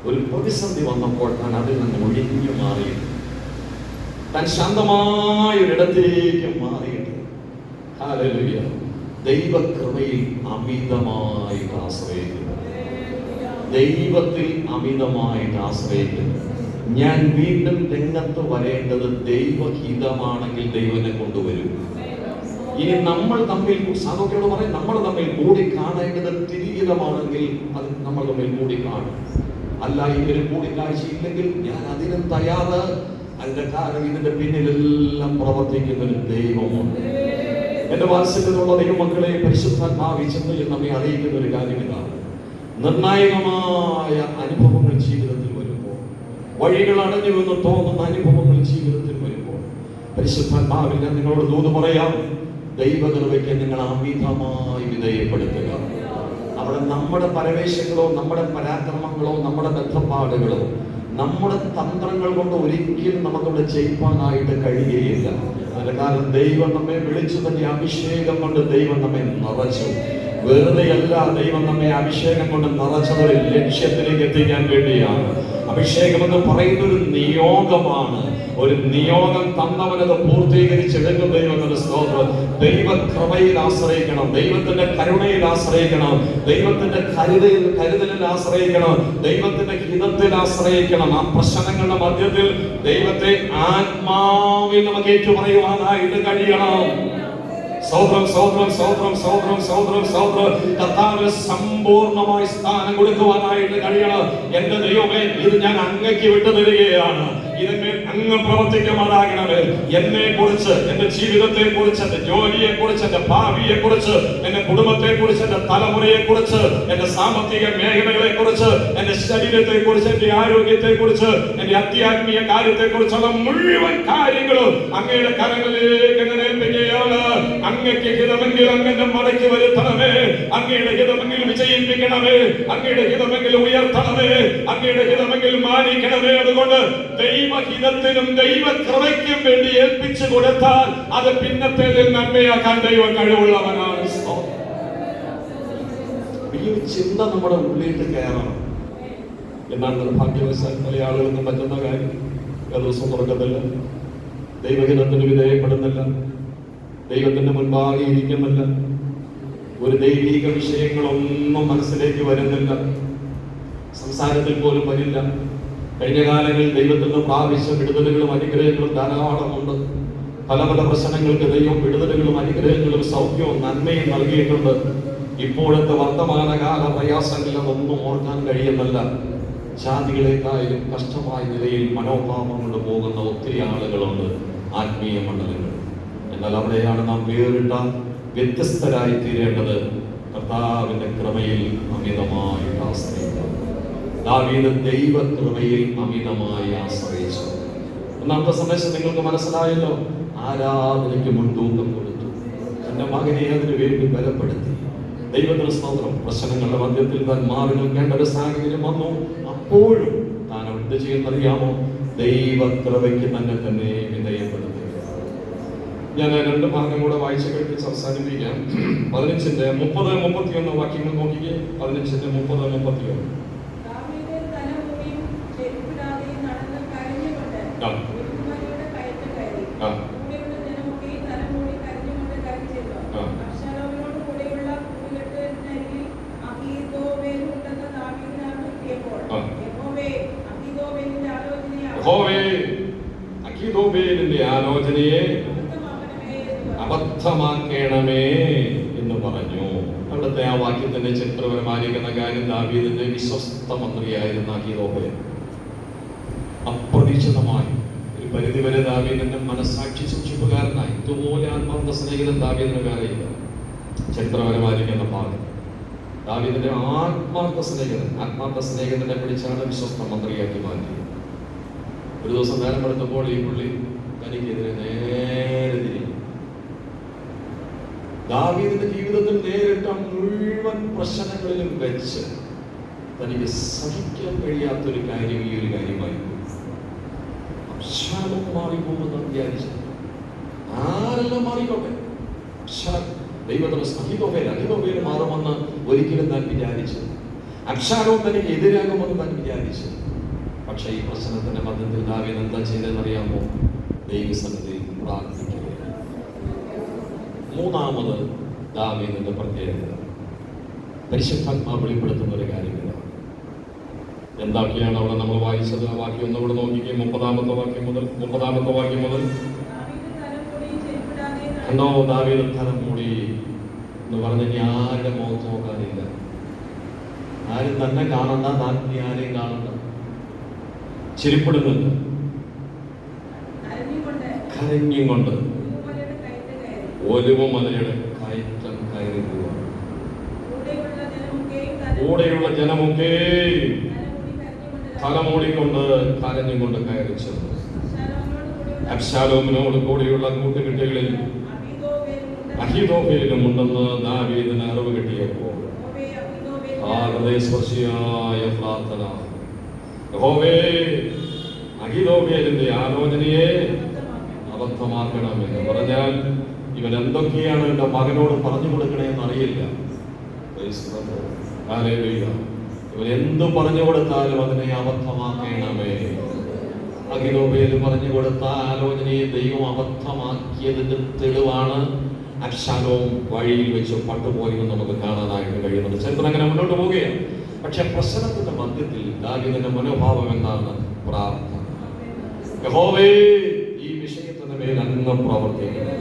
ഒരു പ്രതിസന്ധി വന്നപ്പോൾ താൻ അതിൽ നിന്ന് ഒഴിഞ്ഞു മാറിയിട്ട്, താൻ ശാന്തമായ ഒരിടത്തേക്ക് മാറിയിട്ട്, ഹല്ലേലൂയ, ദൈവകൃപയിൽ അമിതമായിട്ട് ആശ്രയിക്കുന്നു, ദൈവത്തിൽ അമിതമായിട്ട് ആശ്രയിക്കുന്നു. ഞാൻ വീണ്ടും രംഗത്ത് വരേണ്ടത് ദൈവഹിതമാണെങ്കിൽ ദൈവനെ കൊണ്ടുവരും. ഇനി നമ്മൾ തമ്മിൽ, സാദോക്കിനോട് പറയും, നമ്മൾ തമ്മിൽ കൂടി കാണേണ്ടത് തിരിഹിതമാണെങ്കിൽ അത് നമ്മൾ തമ്മിൽ കൂടി കാണും. അല്ല, ഇങ്ങനെ കൂടിക്കാഴ്ചയില്ലെങ്കിൽ ഞാൻ അതിനും തയ്യാറ്. അതിന്റെ കാരണം ഇതിന്റെ പിന്നിലെല്ലാം പ്രവർത്തിക്കുന്ന ഒരു ദൈവമുണ്ട്. എന്റെ വാത്സല്യമുള്ള ദൈവമക്കളെ, പരിശുദ്ധാത്മാവ് ചെന്ന് നമ്മെ അറിയിക്കുന്ന ഒരു കാര്യം ഇതാണ്: നിർണായകമായ അനുഭവങ്ങൾ ജീവിതത്തിൽ വരുമ്പോൾ, വഴികൾ അടഞ്ഞു എന്ന് തോന്നുന്ന അനുഭവങ്ങൾ ജീവിതത്തിൽ വരുമ്പോൾ, പരിശുദ്ധാത്മാവിൽ ഞാൻ നിങ്ങളോട് ദൂത് പറയാം, ദൈവകൃപയ്ക്ക് നിങ്ങൾ അമിതമായി വിധേയപ്പെടുത്തുക. അവിടെ നമ്മുടെ പരവേശങ്ങളോ, നമ്മുടെ പരാക്രമങ്ങളോ, നമ്മുടെ ബന്ധപ്പാടുകളോ, നമ്മുടെ തന്ത്രങ്ങൾ കൊണ്ട് ഒരിക്കലും നമുക്കവിടെ ജയിക്കാനായിട്ട് കഴിയുകയില്ല. അതിന്റെ കാരണം ദൈവം നമ്മെ വിളിച്ചു, തന്നെ അഭിഷേകം കൊണ്ട് ദൈവം നമ്മെ നിറച്ചു. വെറുതെയല്ല ദൈവം നമ്മെ അഭിഷേകം കൊണ്ട് നിറച്ചത് ഒരു ലക്ഷ്യത്തിലേക്ക് എത്തിക്കാൻ വേണ്ടിയാണ്. അഭിഷേകം എന്ന് പറയുന്ന ഒരു നിയോഗമാണ്. ഒരു നിയോഗം തന്നവനത് പൂർത്തീകരിച്ചെടുക്കും. ദൈവത്തിന്റെ സ്തോത്രം. ദൈവകൃപയിൽ ആശ്രയിക്കണം, ദൈവത്തിന്റെ കരുണയിൽ ആശ്രയിക്കണം, ദൈവത്തിന്റെ കരുതലിൽ ആശ്രയിക്കണം, ദൈവത്തിന്റെ ഹിതത്തിൽ ആശ്രയിക്കണം. ആ പ്രശ്നങ്ങളുടെ മധ്യത്തിൽ ദൈവത്തെ ആത്മാവിൽ നമുക്ക് ഏറ്റുപറയുവാനായിട്ട് കഴിയണം. സൗത്രം സൗത്രം സൗത്രം സൗത്രം സൗത്രം സൗത്രം കർത്താവിന് സമ്പൂർണമായി സ്ഥാനം കൊടുക്കുവാനായിട്ട് കഴിയണം. എന്റെ ദൈവമേ, ഇത് ഞാൻ അങ്ങയ്ക്ക് വിട്ടു തരികയാണ്. ഇതിന്മേൽ അങ്ങ് പ്രവർത്തിക്കുമാറാകണമേ. എന്നെ കുറിച്ച്, എന്റെ ജീവിതത്തെ കുറിച്ച്, എന്റെ ജോലിയെ കുറിച്ച്, എന്റെ ഭാവിയെ കുറിച്ച്, എന്റെ കുടുംബത്തെ കുറിച്ച്, എന്റെ തലമുറയെ കുറിച്ച്, എന്റെ സാമ്പത്തിക മേഖലകളെ കുറിച്ച്, എന്റെ ശരീരത്തെ കുറിച്ച്, എന്റെ ആരോഗ്യത്തെ കുറിച്ച്, എന്റെ അത്യാത്മീയ കാര്യത്തെ കുറിച്ചുള്ള മുഴുവൻ കാര്യങ്ങളും അങ്ങയുടെ കരങ്ങളിലേക്ക് എന്നെ ഏൽപ്പിക്കുകയാണ്. അങ്ങയ്ക്ക് ഹിതമെങ്കിൽ അങ്ങനെ മടക്കി വരുത്തണമേ. അങ്ങയുടെ ഹിതമെങ്കിൽ വിജയിപ്പിക്കണമേ. അങ്ങയുടെ ഹിതമെങ്കിൽ ഉയർത്തണമേ. അങ്ങയുടെ ഹിതമെങ്കിൽ മാനിക്കണമേ. അതുകൊണ്ട് ദൈവഹിതത്തിനും ദൈവകൃപയ്ക്കും വേണ്ടി ഏൽപ്പിച്ചു കൊടുത്താൽ അത് പിന്നത്തേതിൽ നന്മയാക്കാൻ ദൈവം കഴിവുള്ളവനാണ്. ഈ ചിന്ത നമ്മുടെ ഉള്ളിലേക്ക് കയറണം. എന്നാൽ നിർഭാഗ്യവശാൽ പല ആളുകൾക്കും പറ്റുന്ന കാര്യം ദിവസം തുറക്കത്തില്ല, ദൈവഹിതത്തിന് വിധേയപ്പെടുന്നില്ല, ദൈവത്തിന്റെ മുൻപാകെ ഇരിക്കുന്നില്ല, ഒരു ദൈവീക വിഷയങ്ങളൊന്നും മനസ്സിലേക്ക് വരുന്നില്ല, സംസാരത്തിൽ പോലും വരില്ല. കഴിഞ്ഞ കാലങ്ങളിൽ ദൈവത്തിൽ നിന്ന് പ്രാപിച്ച വിടുതലുകളും അനുഗ്രഹങ്ങളും ധാരാളമുണ്ട്. പല പല പ്രശ്നങ്ങൾക്ക് ദൈവം വിടുതലുകളും അനുഗ്രഹങ്ങളും സൗഖ്യവും നന്മയും നൽകിയിട്ടുണ്ട്. ഇപ്പോഴത്തെ വർത്തമാനകാല പ്രയാസങ്ങളിലൊന്നും ഓർക്കാൻ കഴിയുന്നല്ല. ജാതികളെക്കായാലും കഷ്ടമായ നിലയിൽ മനോഭാവം കൊണ്ട് പോകുന്ന ഒത്തിരി ആളുകളുണ്ട് ആത്മീയ മണ്ഡലങ്ങൾ. എന്നാൽ അവിടെയാണ് നാം വേറിട്ട വ്യത്യസ്തരായി തീരേണ്ടത്. കർത്താവിന്റെ കൃപയിൽ അമിതമായിട്ട് ആശ്രയിക്കുക. ദാവീദ് ദൈവകൃപയിൽ അമിതമായി ആശ്രയിച്ചു. ഒന്നാമത്തെ സന്ദേശം നിങ്ങൾക്ക് മനസ്സിലായല്ലോ. ആരാധനയ്ക്ക് മുൻതൂക്കം കൊടുത്തു. തന്റെ മകനെ അതിനു വേണ്ടി ബലപ്പെടുത്തി. ദൈവത്തിന് സ്തോത്രം. പ്രശ്നങ്ങളുടെ മധ്യത്തിൽ താൻ മാറി നിൽക്കേണ്ട ഒരു സാഹചര്യം വന്നു. അപ്പോഴും താൻ എന്ത് ചെയ്യുന്നറിയാമോ? ദൈവകൃപയ്ക്ക് തന്നെ വിധേയപ്പെടുത്തി. ഞാൻ രണ്ട് ഭാഗം കൂടെ വായിച്ചു കേൾപ്പിച്ച് അവസാനിപ്പിക്കാം. 15-30-31 വാക്യങ്ങൾ നോക്കിക്കേ. 15-30-31. അഖീതോബേലിന്റെ ആലോചനയെ അബദ്ധമാക്കണമേ എന്ന് പറഞ്ഞു. അവിടുത്തെ ആ വാക്യത്തിന്റെ ചരിത്രപരമായിരിക്കുന്ന കാര്യം, ദാവീദിന്റെ വിശ്വസ്ത മന്ത്രിയായിരുന്ന അഖീതോബേൽ അപ്രതീക്ഷിതമായി ഒരു പരിധിവരെ ദാവീദിന്റെ മനസ്സാക്ഷി സൂക്ഷിപ്പുകാരനായി. ഇതുപോലെ ആത്മാർത്ഥ സ്നേഹിതൻ ദാവീദിന് വേറെയില്ല. ചരിത്രപരമായിരിക്കുന്ന ഭാഗം ദാവീദിന്റെ ആത്മാർത്ഥ സ്നേഹിതനെ പിടിച്ചാണ് വിശ്വസ്ത മന്ത്രിയാക്കി മാറ്റിയത്. ഒരു ദിവസം നേരം എടുത്തപ്പോൾ ഈ പുള്ളി തനിക്കെതിരെ നേരെ തിരിഞ്ഞു. ദാവീദിന്റെ ജീവിതത്തിൽ നേരിട്ട മുഴുവൻ പ്രശ്നങ്ങളിലും വെച്ച് തനിക്ക് സഹിക്കാൻ കഴിയാത്തൊരു കാര്യം ഈ ഒരു കാര്യമായി. അബ്ശാലോം മാറിപ്പോകുമെന്ന് വിചാരിച്ചു. ആരെല്ലാം മാറിക്കോട്ടെ, ദൈവത്തിന് അഖീതോബേൽ മാറുമെന്ന് ഒരിക്കലും താൻ വിചാരിച്ചു. അബ്ശാലോം തനിക്ക് എതിരാകുമെന്ന് താൻ വിചാരിച്ചു. പക്ഷെ ഈ പ്രശ്നത്തിന്റെ മധ്യത്തിൽ ദാവീദ് എന്താ ചെയ്തതെന്നറിയാമോ? ദൈവസന്നിധിയിൽ പ്രാർത്ഥിക്കുക. മൂന്നാമത് ദാവീദിന്റെ പ്രത്യേകത പരിശുദ്ധാത്മാവ് വെളിപ്പെടുത്തുന്ന ഒരു കാര്യമില്ല. എന്തൊക്കെയാണ് അവിടെ നമ്മൾ വായിച്ചത്? ആ വാക്യം ഒന്നുകൂടെ നോക്കിക്കേ. 30-ാമത്തെ വാക്യം മുതൽ കണ്ടോ? ദാവീദ് തലം മൂടി എന്ന് പറഞ്ഞ് ആരുടെ മുഖത്ത് നോക്കാനില്ല. ആരും തന്നെ കാണണ്ട, താൻ ആരെയും കാണണ്ട. ചിരിപ്പെടുന്നുണ്ട്, കരഞ്ഞുകൊണ്ട് ഒലിവ് മലയുടെ കയറ്റം കയറി പോവാ. കൂടെയുള്ള ജനമൊക്കെ തലമൂടിക്കൊണ്ട് കരഞ്ഞുകൊണ്ട് കയറി ചെന്നു. അബ്ശാലോമിനോട് കൂടെയുള്ള കൂട്ടുകെട്ടുകളിൽ അഖീതോബേലും ഉണ്ടെന്ന് ദാവീദിന് അറിവ് കിട്ടിയപ്പോൾ ആ ഹൃദയസ്പർശിയായ പ്രാർത്ഥന, യഹോവേ അഖീതോബേലിന്റെ ആലോചനയെ അബദ്ധമാക്കണമെന്ന് പറഞ്ഞാൽ ഇവൻ എന്തൊക്കെയാണ് എൻ്റെ മകനോട് പറഞ്ഞു കൊടുക്കണേന്ന് അറിയില്ല. ഇവൻ എന്ത് പറഞ്ഞു കൊടുത്താലും അതിനെ അബദ്ധമാക്കണമേ. അഖീതോബേൽ പറഞ്ഞു കൊടുത്ത ആലോചനയെ ദൈവം അബദ്ധമാക്കിയതിന്റെ തെളിവാണ് അബ്ശാലോം വഴിയിൽ വെച്ച് പട്ടുപോയെന്ന് നമുക്ക് കാണാനായിട്ട് കഴിയുന്നത്. ചരിത്രം അങ്ങനെ മുന്നോട്ട് പോവുകയാണ്. പക്ഷെ പ്രശ്നത്തിന്റെ മധ്യത്തിൽ ദാവീദിന്റെ മനോഭാവം എന്താണ്? പ്രാർത്ഥന. യഹോവേ ഈ വിഷയത്തിന് മേൽ അങ്ങ് പ്രവർത്തിക്കുന്നു,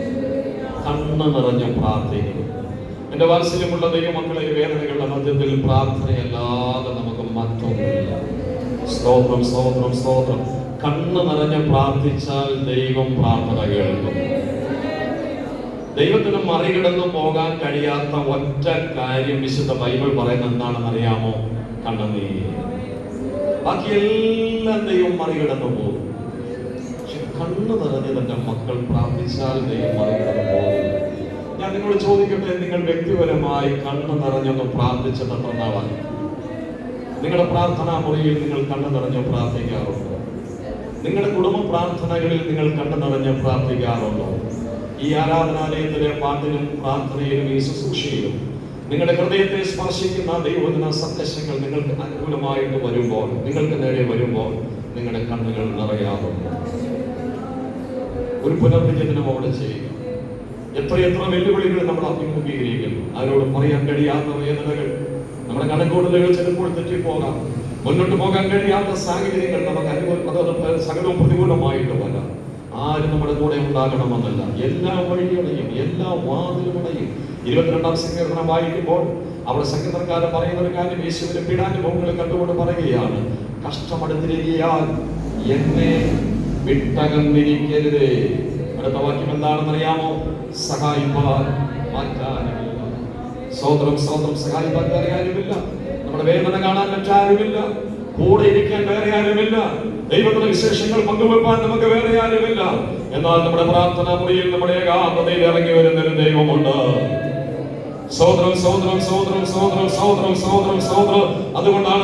കണ്ണ് നിറഞ്ഞ പ്രാർത്ഥിക്കുന്നു. എന്റെ വാത്സല്യമുള്ള ദൈവമക്കളെ, വേദനകളുടെ മധ്യത്തിൽ പ്രാർത്ഥനയല്ലാതെ നമുക്ക് മറ്റൊന്നുമില്ല. സ്തോത്രം, സ്തോത്രം, സ്തോത്രം. കണ്ണ് നിറഞ്ഞ് പ്രാർത്ഥിച്ചാൽ ദൈവം പ്രാർത്ഥന കേൾക്കും. ദൈവത്തിന് മറികടന്നു പോകാൻ കഴിയാത്ത ഒറ്റ കാര്യം വിശുദ്ധ ബൈബിൾ പറയുന്നത് എന്താണെന്ന് അറിയാമോ? കണ്ണുനീർ. ബാക്കിയെല്ലാം ദൈവം മറികടന്നു പോകും. പക്ഷെ കണ്ണ് നിറഞ്ഞ് തന്റെ മക്കൾ പ്രാർത്ഥിച്ചാൽ ദൈവം മറികടന്നു പോകില്ല. ഞാൻ നിങ്ങളോട് ചോദിക്കട്ടെ, നിങ്ങൾ വ്യക്തിപരമായി കണ്ണ് നിറഞ്ഞൊന്ന് പ്രാർത്ഥിച്ചിട്ട് എത്ര നാളായി? നിങ്ങളുടെ പ്രാർത്ഥനാ മുറിയിൽ നിങ്ങൾ കണ്ണ് നിറഞ്ഞ് പ്രാർത്ഥിക്കാറുണ്ടോ? നിങ്ങളുടെ കുടുംബ പ്രാർത്ഥനകളിൽ നിങ്ങൾ കണ്ണ് നിറഞ്ഞ് പ്രാർത്ഥിക്കാറുണ്ടോ? ഈ ആരാധനാലയത്തിലെ പാട്ടിലും പ്രാർത്ഥനയിലും ഈ ശുശ്രൂഷയിലും നിങ്ങളുടെ ഹൃദയത്തെ സ്പർശിക്കുന്ന ദൈവവചന സന്ദേശങ്ങൾ നിങ്ങൾക്ക് അനുകൂലമായിട്ട് വരുമ്പോൾ, നിങ്ങൾക്ക് നേരെ വരുമ്പോൾ നിങ്ങളുടെ കണ്ണുകൾ നിറയാറുണ്ട്. ഒരു പുനർവിചിന്തനം അവിടെ ചെയ്യുക. എത്രയെത്ര വെല്ലുവിളികൾ നമ്മൾ അഭിമുഖീകരിക്കുന്നു. അതിനോട് പറയാൻ കഴിയാത്ത വേദനകൾ, നമ്മുടെ കണക്കുകൂടലുകൾ ചിലപ്പോൾ തെറ്റിപ്പോകാം. മുന്നോട്ട് പോകാൻ കഴിയാത്ത സാഹചര്യങ്ങൾ നമുക്ക് സകലവും പ്രതികൂലമായിട്ട് വരാം. ആരും നമ്മുടെ കൂടെ ഉണ്ടാകണമെന്നല്ല. എല്ലാ വഴികളെയും എല്ലാ വാതിലുകളെയും 22-ാം സങ്കീർത്തനം വായിക്കുമ്പോൾ അവിടെ സങ്കീർത്തനക്കാരൻ പറയുന്ന ഒരു കാര്യം യേശുവിന്റെ പീഡാനുഭവങ്ങൾ കണ്ടുകൊണ്ട് പറയുകയാണ്, കഷ്ടമടുത്തിരിക്കാൻ എന്നെ വിട്ടകന്നിരിക്കരുതേ. അടുത്ത വാക്യം എന്താണെന്നറിയാമോ? സഹായിപ്പാൻ മറ്റാരുമില്ല. സ്വതന്ത്രം സഹായിപ്പാൻ വേറെ ആരുമില്ല. നമ്മുടെ വേദന കാണാൻ മറ്റാരുമില്ല. കൂടെ ഇരിക്കാൻ വേറെ ആരുമില്ല. ദൈവത്തിന്റെ വിശേഷങ്ങൾ പങ്കുവെപ്പാൻ നമുക്ക് വേറെ ആരുമില്ല. എന്നാൽ നമ്മുടെ പ്രാർത്ഥന മുറിയിൽ നമ്മുടെ ഏകാന്തതയിൽ ഇറങ്ങി വരുന്ന ഒരു ദൈവമുണ്ട്. അതുകൊണ്ടാണ്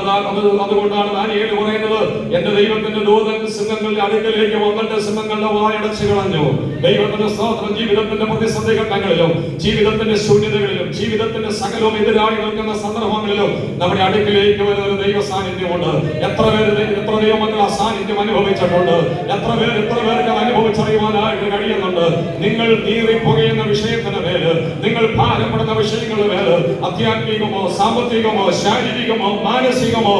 ദാനിയേൽ പറയുന്നത്, എന്റെ ദൈവത്തിന്റെ ദൂതൻ സിംഹങ്ങളുടെ അടുക്കലേക്ക് വന്നിട്ട് സിംഹങ്ങളുടെ വായടച്ചു കളഞ്ഞു. ദൈവത്തിന്റെ സ്തോത്രം. ജീവിതത്തിന്റെ പ്രതിസന്ധി ഘട്ടങ്ങളിലും ജീവിതത്തിന്റെ ശൂന്യതകളിലും ജീവിതത്തിന്റെ സകലവും എതിരായി നിൽക്കുന്ന സന്ദർഭങ്ങളിലും നമ്മുടെ അടുക്കിലേക്ക് വരുന്ന ഒരു ദൈവ സാന്നിധ്യമുണ്ട്. എത്ര ദൈവമക്കൾ ആ സാന്നിധ്യം അനുഭവിച്ചിട്ടുണ്ട്? എത്ര പേർക്ക് അനുഭവിച്ചറിയുവാനായിട്ട് കഴിയുന്നുണ്ട്? നിങ്ങൾ നീറിപ്പുകയുന്ന വിഷയത്തിന് മേല്, നിങ്ങൾ ഭാരപ്പെടുന്ന വിഷയങ്ങളുടെ മേല്, ആധ്യാത്മികമോ സാമ്പത്തികമോ ശാരീരികമോ മാനസികമോ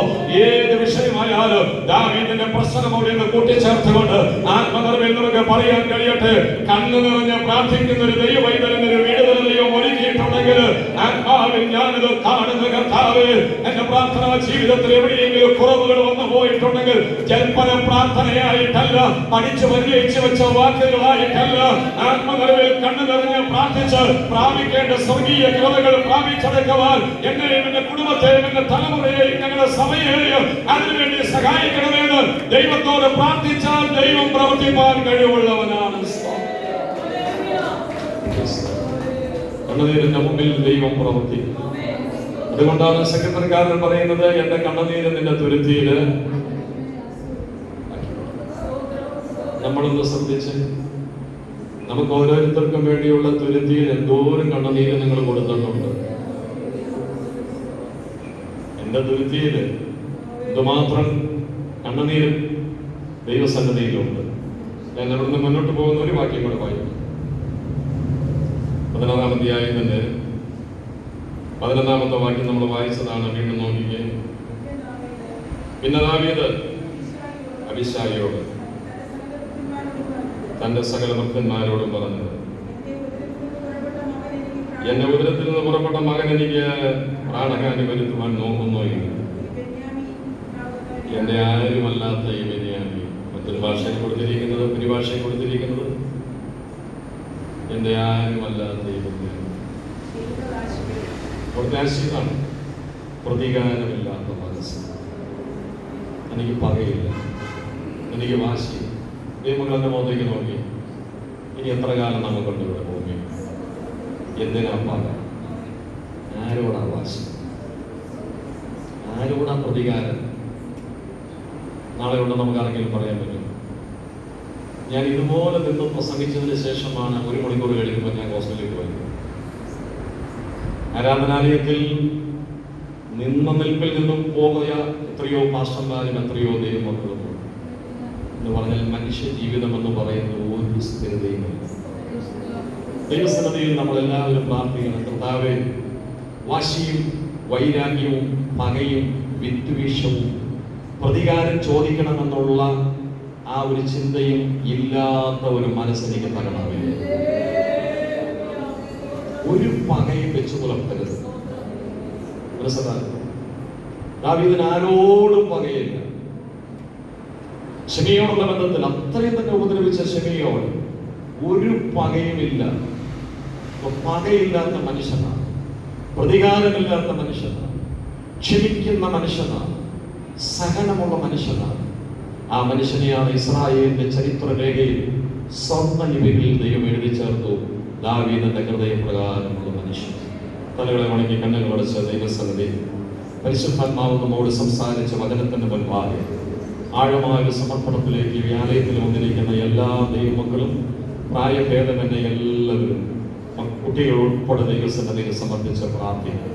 ഏത് വിഷയമായാലും ദാവീദിന്റെ പ്രശ്നമോട് ഇന്ന് കൂട്ടിച്ചേർത്തുകൊണ്ട് ആത്മനിർഭയിൽ നമുക്ക് പറയാൻ കഴിയട്ടെ, കണ്ണു നിറഞ്ഞ് പ്രാർത്ഥിക്കുന്ന ഒരു ദൈവവൈതലിന് ഒരു വിടുതൽ ദൈവം ഒരുക്കിയിട്ടുണ്ടെങ്കിൽ ആത്മാവിൽ ഞാനിത് കാണുന്ന കർത്താവേ, എന്റെ പ്രാർത്ഥനാ ജീവിതത്തിൽ എവിടെയെങ്കിലും കുറവുകൾ വന്നു പോയിട്ടുണ്ടെങ്കിൽ ജൽപ്പന പ്രാർത്ഥനയായിട്ടല്ല, പഠിച്ചു പരിചയിച്ചു വെച്ച വാക്കുകളായിട്ടല്ല, ആത്മനിർഭയിൽ കണ്ണു നിറഞ്ഞ് പ്രാർത്ഥിച്ച് പ്രാപിക്കേണ്ട സ്വർഗീയ കൃപകൾ പ്രാപിച്ചെടുക്കുവാൻ എന്നെയും എന്റെ കുടുംബത്തെയും എന്റെ തലമുറയെയും ഞങ്ങളുടെ സഭയെയും അതിനുവേണ്ടി സഹായിക്കണമെന്ന് ദൈവത്തോട് പ്രാർത്ഥിച്ചാൽ ദൈവം പ്രവർത്തിപ്പാൻ കഴിവുള്ളവനാണ്. കണ്ണുനീരിന്റെ മുമ്പിൽ ദൈവം പ്രവർത്തിക്കും. അതുകൊണ്ടാണ് സങ്കീർത്തനക്കാരൻ പറയുന്നത്, എന്റെ കണ്ണുനീര് നിന്റെ തുരുത്തിയില്. നമ്മളൊന്ന് ശ്രദ്ധിച്ച്, നമുക്ക് ഓരോരുത്തർക്കും വേണ്ടിയുള്ള തുരുത്തിയിൽ എന്തോരം കണ്ണുനീര് നിങ്ങൾ കൊടുത്തിട്ടുണ്ട്. എന്റെ തുരുത്തിയില് എന്തുമാത്രം കണ്ണുനീര് ദൈവസന്നിധിയിലുണ്ട്. ഞാൻ ഇവിടുന്ന് മുന്നോട്ട് പോകുന്ന ഒരു വാക്യം കൂടെ വായിക്കും. 16-ാം അധ്യായത്തിന്റെ 11-ാമത്തെ വാക്യം നമ്മൾ വായിച്ചതാണ്. വീണ്ടും നോക്കിക്കേ. പിന്നെ ദാവീദ് അബീശായിയോട് തന്റെ സകല ഭക്തന്മാരോടും പറഞ്ഞത്, എന്റെ ഉദരത്തിൽ നിന്ന് പുറപ്പെട്ട മകൻ എനിക്ക് പ്രാണഹാനി വരുത്തുവാൻ നോക്കുന്നു എങ്കിൽ എന്റെ ആരുമല്ലാത്ത ഈ ബെന്യാമീൻ. മറ്റൊരു ഭാഷയിൽ കൊടുത്തിരിക്കുന്നത്, പരിഭാഷയിൽ കൊടുത്തിരിക്കുന്നത് എന്റെ ആരുമല്ലാത്ത ഈ ബെന്യാമീൻ. പ്രത്യാശയാണ് പ്രതികാരമില്ലാത്ത മനസ്സ്. എനിക്ക് പകയില്ല, എനിക്ക് വാശി. ദൈവങ്ങളുടെ മുഖത്തേക്ക് നോക്കി, ഇനി എത്ര കാലം നമുക്കുണ്ട് ഇവിടെ ഭൂമി? എന്തിനാ പക? ആരോടാ വാശി? ആരോടാ പ്രതികാരം? നാളെ കൊണ്ട് നമുക്ക് ആരെങ്കിലും പറയാൻ പറ്റും? ഞാൻ ഇതുപോലെ നിന്ന് പ്രസംഗിച്ചതിന് ശേഷമാണ് 1 മണിക്കൂർ കഴിയുമ്പോൾ ഞാൻ ഹോസ്റ്റലിലേക്ക് പോയത്. ആരാധനാലയത്തിൽ നിന്ന നിൽപ്പിൽ നിന്നും പോയ എത്രയോ പാസ്റ്റർമാരും എത്രയോ ദൈവമക്കളും എന്ന് പറഞ്ഞാൽ മനുഷ്യ ജീവിതം എന്ന് പറയുന്നത് ഒരു സ്ഥിരതയുമില്ല. ദൈവസന്നിധിയിൽ നമ്മളെല്ലാവരും പ്രാർത്ഥിക്കണം, കർത്താവേ, വാശിയും വൈരാഗ്യവും പകയും വിദ്വേഷവും പ്രതികാരം ചോദിക്കണമെന്നുള്ള ആ ഒരു ചിന്തയും ഇല്ലാത്ത ഒരു മനസ്സെനിക്ക് തരണമേ. ഒരു പകയും വെച്ച് പുലർത്തരുത്. ദാവീദിന് ആരോടും പകയില്ല. ശിമെയോനുള്ള ബന്ധത്തിൽ അത്രയും തന്നെ ഉപദ്രവിച്ച ശിമെയോൻ ഒരു പകയുമില്ല. പകയില്ലാത്ത മനുഷ്യനാണ്, പ്രതികാരമില്ലാത്ത മനുഷ്യനാണ്, ക്ഷമിക്കുന്ന മനുഷ്യനാണ്, സഹനമുള്ള മനുഷ്യനാണ്. ആ മനുഷ്യനെയാണ് ഇസ്രായേലിന്റെ ചരിത്രരേഖയിൽ സ്വർണ്ണലിപികളിൽ ദൈവം എഴുതി ചേർത്തു, ദാവീദിന്റെ ഹൃദയപ്രകാരമുള്ള മനുഷ്യൻ. തലകളെ വണങ്ങി കണ്ണുകൾ അടച്ച ദൈവസന്നിധി പരിശുദ്ധാത്മാവ് നമ്മോട് സംസാരിച്ച വചനത്തിന്റെ മുൻപാകെ ആഴമായ സമർപ്പണത്തിലേക്ക് ഈ ആലയത്തിൽ വന്നിരിക്കുന്ന എല്ലാ ദൈവമക്കളും പ്രായഭേദമെന്നെ എല്ലാവരും കുട്ടികൾ ഉൾപ്പെടെ ദൈവസന്നിധിയിൽ സമർപ്പിച്ച പ്രാർത്ഥിക്കും.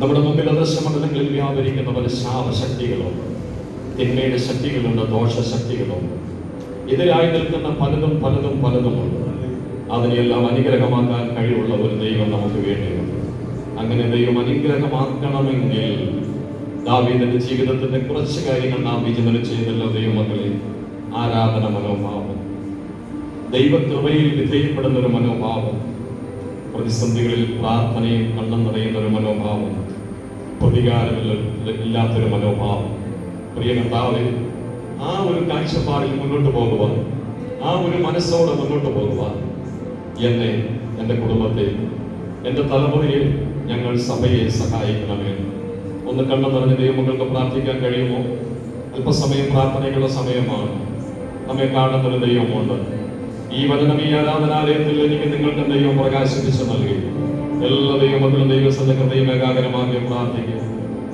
നമ്മുടെ മുമ്പിൽ അദൃശ്യമണ്ഡലങ്ങളിൽ വ്യാപരിക്കുന്ന പല ശാപശക്തികളുണ്ട്, തിന്മയുടെ ശക്തികളുണ്ട്, ദോഷശക്തികളുണ്ട്. എതിരായി നിൽക്കുന്ന പലതുമുണ്ട്. അതിനെയെല്ലാം അനുഗ്രഹമാക്കാൻ കഴിവുള്ള ഒരു ദൈവം നമുക്ക് വേണ്ടിയുണ്ട്. അങ്ങനെ ദൈവം അനുഗ്രഹമാക്കണമെങ്കിൽ ദാവീദിന്റെ ജീവിതത്തിന്റെ കുറച്ച് കാര്യങ്ങൾ നാം വിചിന്തനം ചെയ്തല്ലോ ദൈവമക്കളെ. ആരാധന മനോഭാവം ദൈവകൃപയിൽ വിധേയപ്പെടുന്ന ഒരു മനോഭാവം, പ്രതിസന്ധികളിൽ പ്രാർത്ഥനയും കണ്ണം നിറയുന്ന ഒരു മനോഭാവം, പ്രതികാരമില്ലാത്തൊരു മനോഭാവം. പ്രിയ കർത്താവേ, ആ ഒരു കാഴ്ചപ്പാടിൽ മുന്നോട്ട് പോകുവാൻ, ആ ഒരു മനസ്സോടെ മുന്നോട്ട് പോകുവാൻ എന്നെ, എൻ്റെ കുടുംബത്തെ, എൻ്റെ തലമുറയെ, ഞങ്ങൾ സഭയെ സഹായിക്കണമേ. ഒന്ന് കണ്ണു നിറഞ്ഞ ദൈവങ്ങൾക്ക് പ്രാർത്ഥിക്കാൻ കഴിയുമോ? അല്പസമയം പ്രാർത്ഥനയ്ക്കുള്ള സമയമാണ്. നമ്മെ കാണുന്നൊരു ദൈവമുണ്ട്. ഈ വചനം ഈ ആരാധനാലയത്തിൽ എനിക്ക് നിങ്ങൾക്ക് ദൈവം പ്രകാശിപ്പിച്ച് നൽകി. എല്ലാ ദൈവമക്കളും ദൈവസന്റെ ഹൃദയം ഏകാഗ്രമാക്കി പ്രാർത്ഥിക്കുക.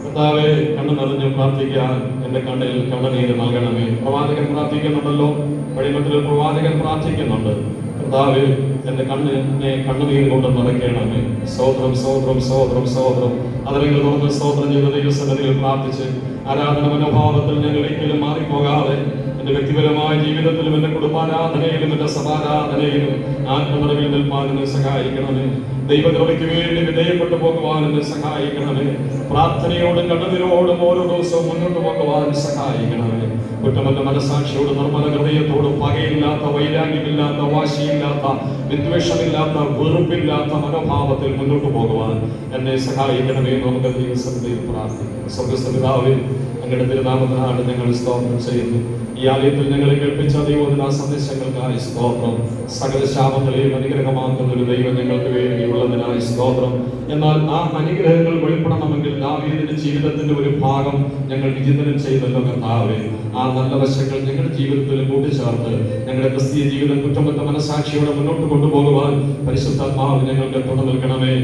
കർത്താവേ, കണ്ണു നിറഞ്ഞ് പ്രാർത്ഥിക്കാൻ എൻ്റെ കണ്ണിൽ കണ്ണുനീര് നൽകണമേ. പ്രവാചകൻ പ്രാർത്ഥിക്കുന്നുണ്ടല്ലോ, കഴിമത്തിൽ പ്രവാചകൻ പ്രാർത്ഥിക്കുന്നുണ്ട്. കർത്താവേ, എൻ്റെ കണ്ണിനെ കണ്ണുനീര് കൊണ്ട് നിറയ്ക്കണമേ. സ്തോത്രം, സ്തോത്രം, സ്തോത്രം, സ്തോത്രം. അതിനെങ്കിൽ തുറന്ന് സ്തോത്രം ചെയ്ത ദൈവസന്നിധിയിൽ പ്രാർത്ഥിച്ച് ആരാധന മനോഭാവത്തിൽ ഞങ്ങൾ ഒരിക്കലും മാറിപ്പോകാതെ എൻ്റെ വ്യക്തിപരമായ ജീവിതത്തിലും എൻ്റെ കുടുംബാരാധനയിലും എൻ്റെ സഭാരാധനയിലും ആത്മനിറവിൽ നിൽപ്പാൻ എന്നെ സഹായിക്കണമേ. ദൈവകൃപയ്ക്ക് വേണ്ടി വിധേയപ്പെട്ടു പോകുവാൻ എന്നെ സഹായിക്കണമേ. പ്രാർത്ഥനയോടും കണ്ണുനീരോടും ഓരോ ദിവസവും മുന്നോട്ട് പോകുവാൻ സഹായിക്കണമേ. കുറ്റമല്ല മനസാക്ഷിയോട്, നിർമ്മല ഹൃദയത്തോടും, പകയില്ലാത്ത, വൈരാഗ്യമില്ലാത്ത, വാശിയില്ലാത്ത, വിദ്വേഷമില്ലാത്ത, വെറുപ്പില്ലാത്ത മനോഭാവത്തിൽ മുന്നോട്ട് പോകുവാൻ എന്നെ സഹായിക്കണമേ. നമുക്ക് ദൈവസന്നിധിയിൽ പ്രാർത്ഥിക്കാം. സ്വർഗ്ഗസ്ഥ പിതാവേ, അങ്ങയുടെ തിരുനാമത്തിനാണ് ഞങ്ങൾ സ്തോത്രം ചെയ്യുന്നു. ഈ ആലയത്തിൽ ഞങ്ങളെ കേൾപ്പിച്ച ദൈവദിന സന്ദേശങ്ങൾക്കായി സ്തോത്രം. സകല ശാപങ്ങളെയും അനുഗ്രഹമാക്കുന്ന ഒരു ദൈവം ഞങ്ങൾക്ക് വേണ്ടിയുള്ളതിനായി സ്തോത്രം. എന്നാൽ ആ അനുഗ്രഹങ്ങൾ വെളിപ്പെടണമെങ്കിൽ ദാവീദിന്റെ ജീവിതത്തിന്റെ ഒരു ഭാഗം ഞങ്ങൾ വിചിന്തനം ചെയ്തല്ലോ കർത്താവേ. ആ നല്ല വശങ്ങൾ ഞങ്ങളുടെ ജീവിതത്തിൽ കൂട്ടിച്ചേർത്ത് ഞങ്ങളുടെ ക്രിസ്തീയ ജീവിതം കുറ്റമറ്റ മനസാക്ഷിയോടെ മുന്നോട്ട് കൊണ്ടുപോകുവാൻ പരിശുദ്ധാത്മാവ് ഞങ്ങൾക്ക് തുണ നൽകണമേ.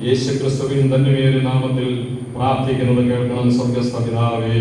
യേശു ക്രിസ്തുവിൻ ധന്യമേറിയ നാമത്തിൽ പ്രാർത്ഥിക്കുന്നത് കേൾക്കണം സ്വർഗ്ഗസ്ഥ പിതാവേ.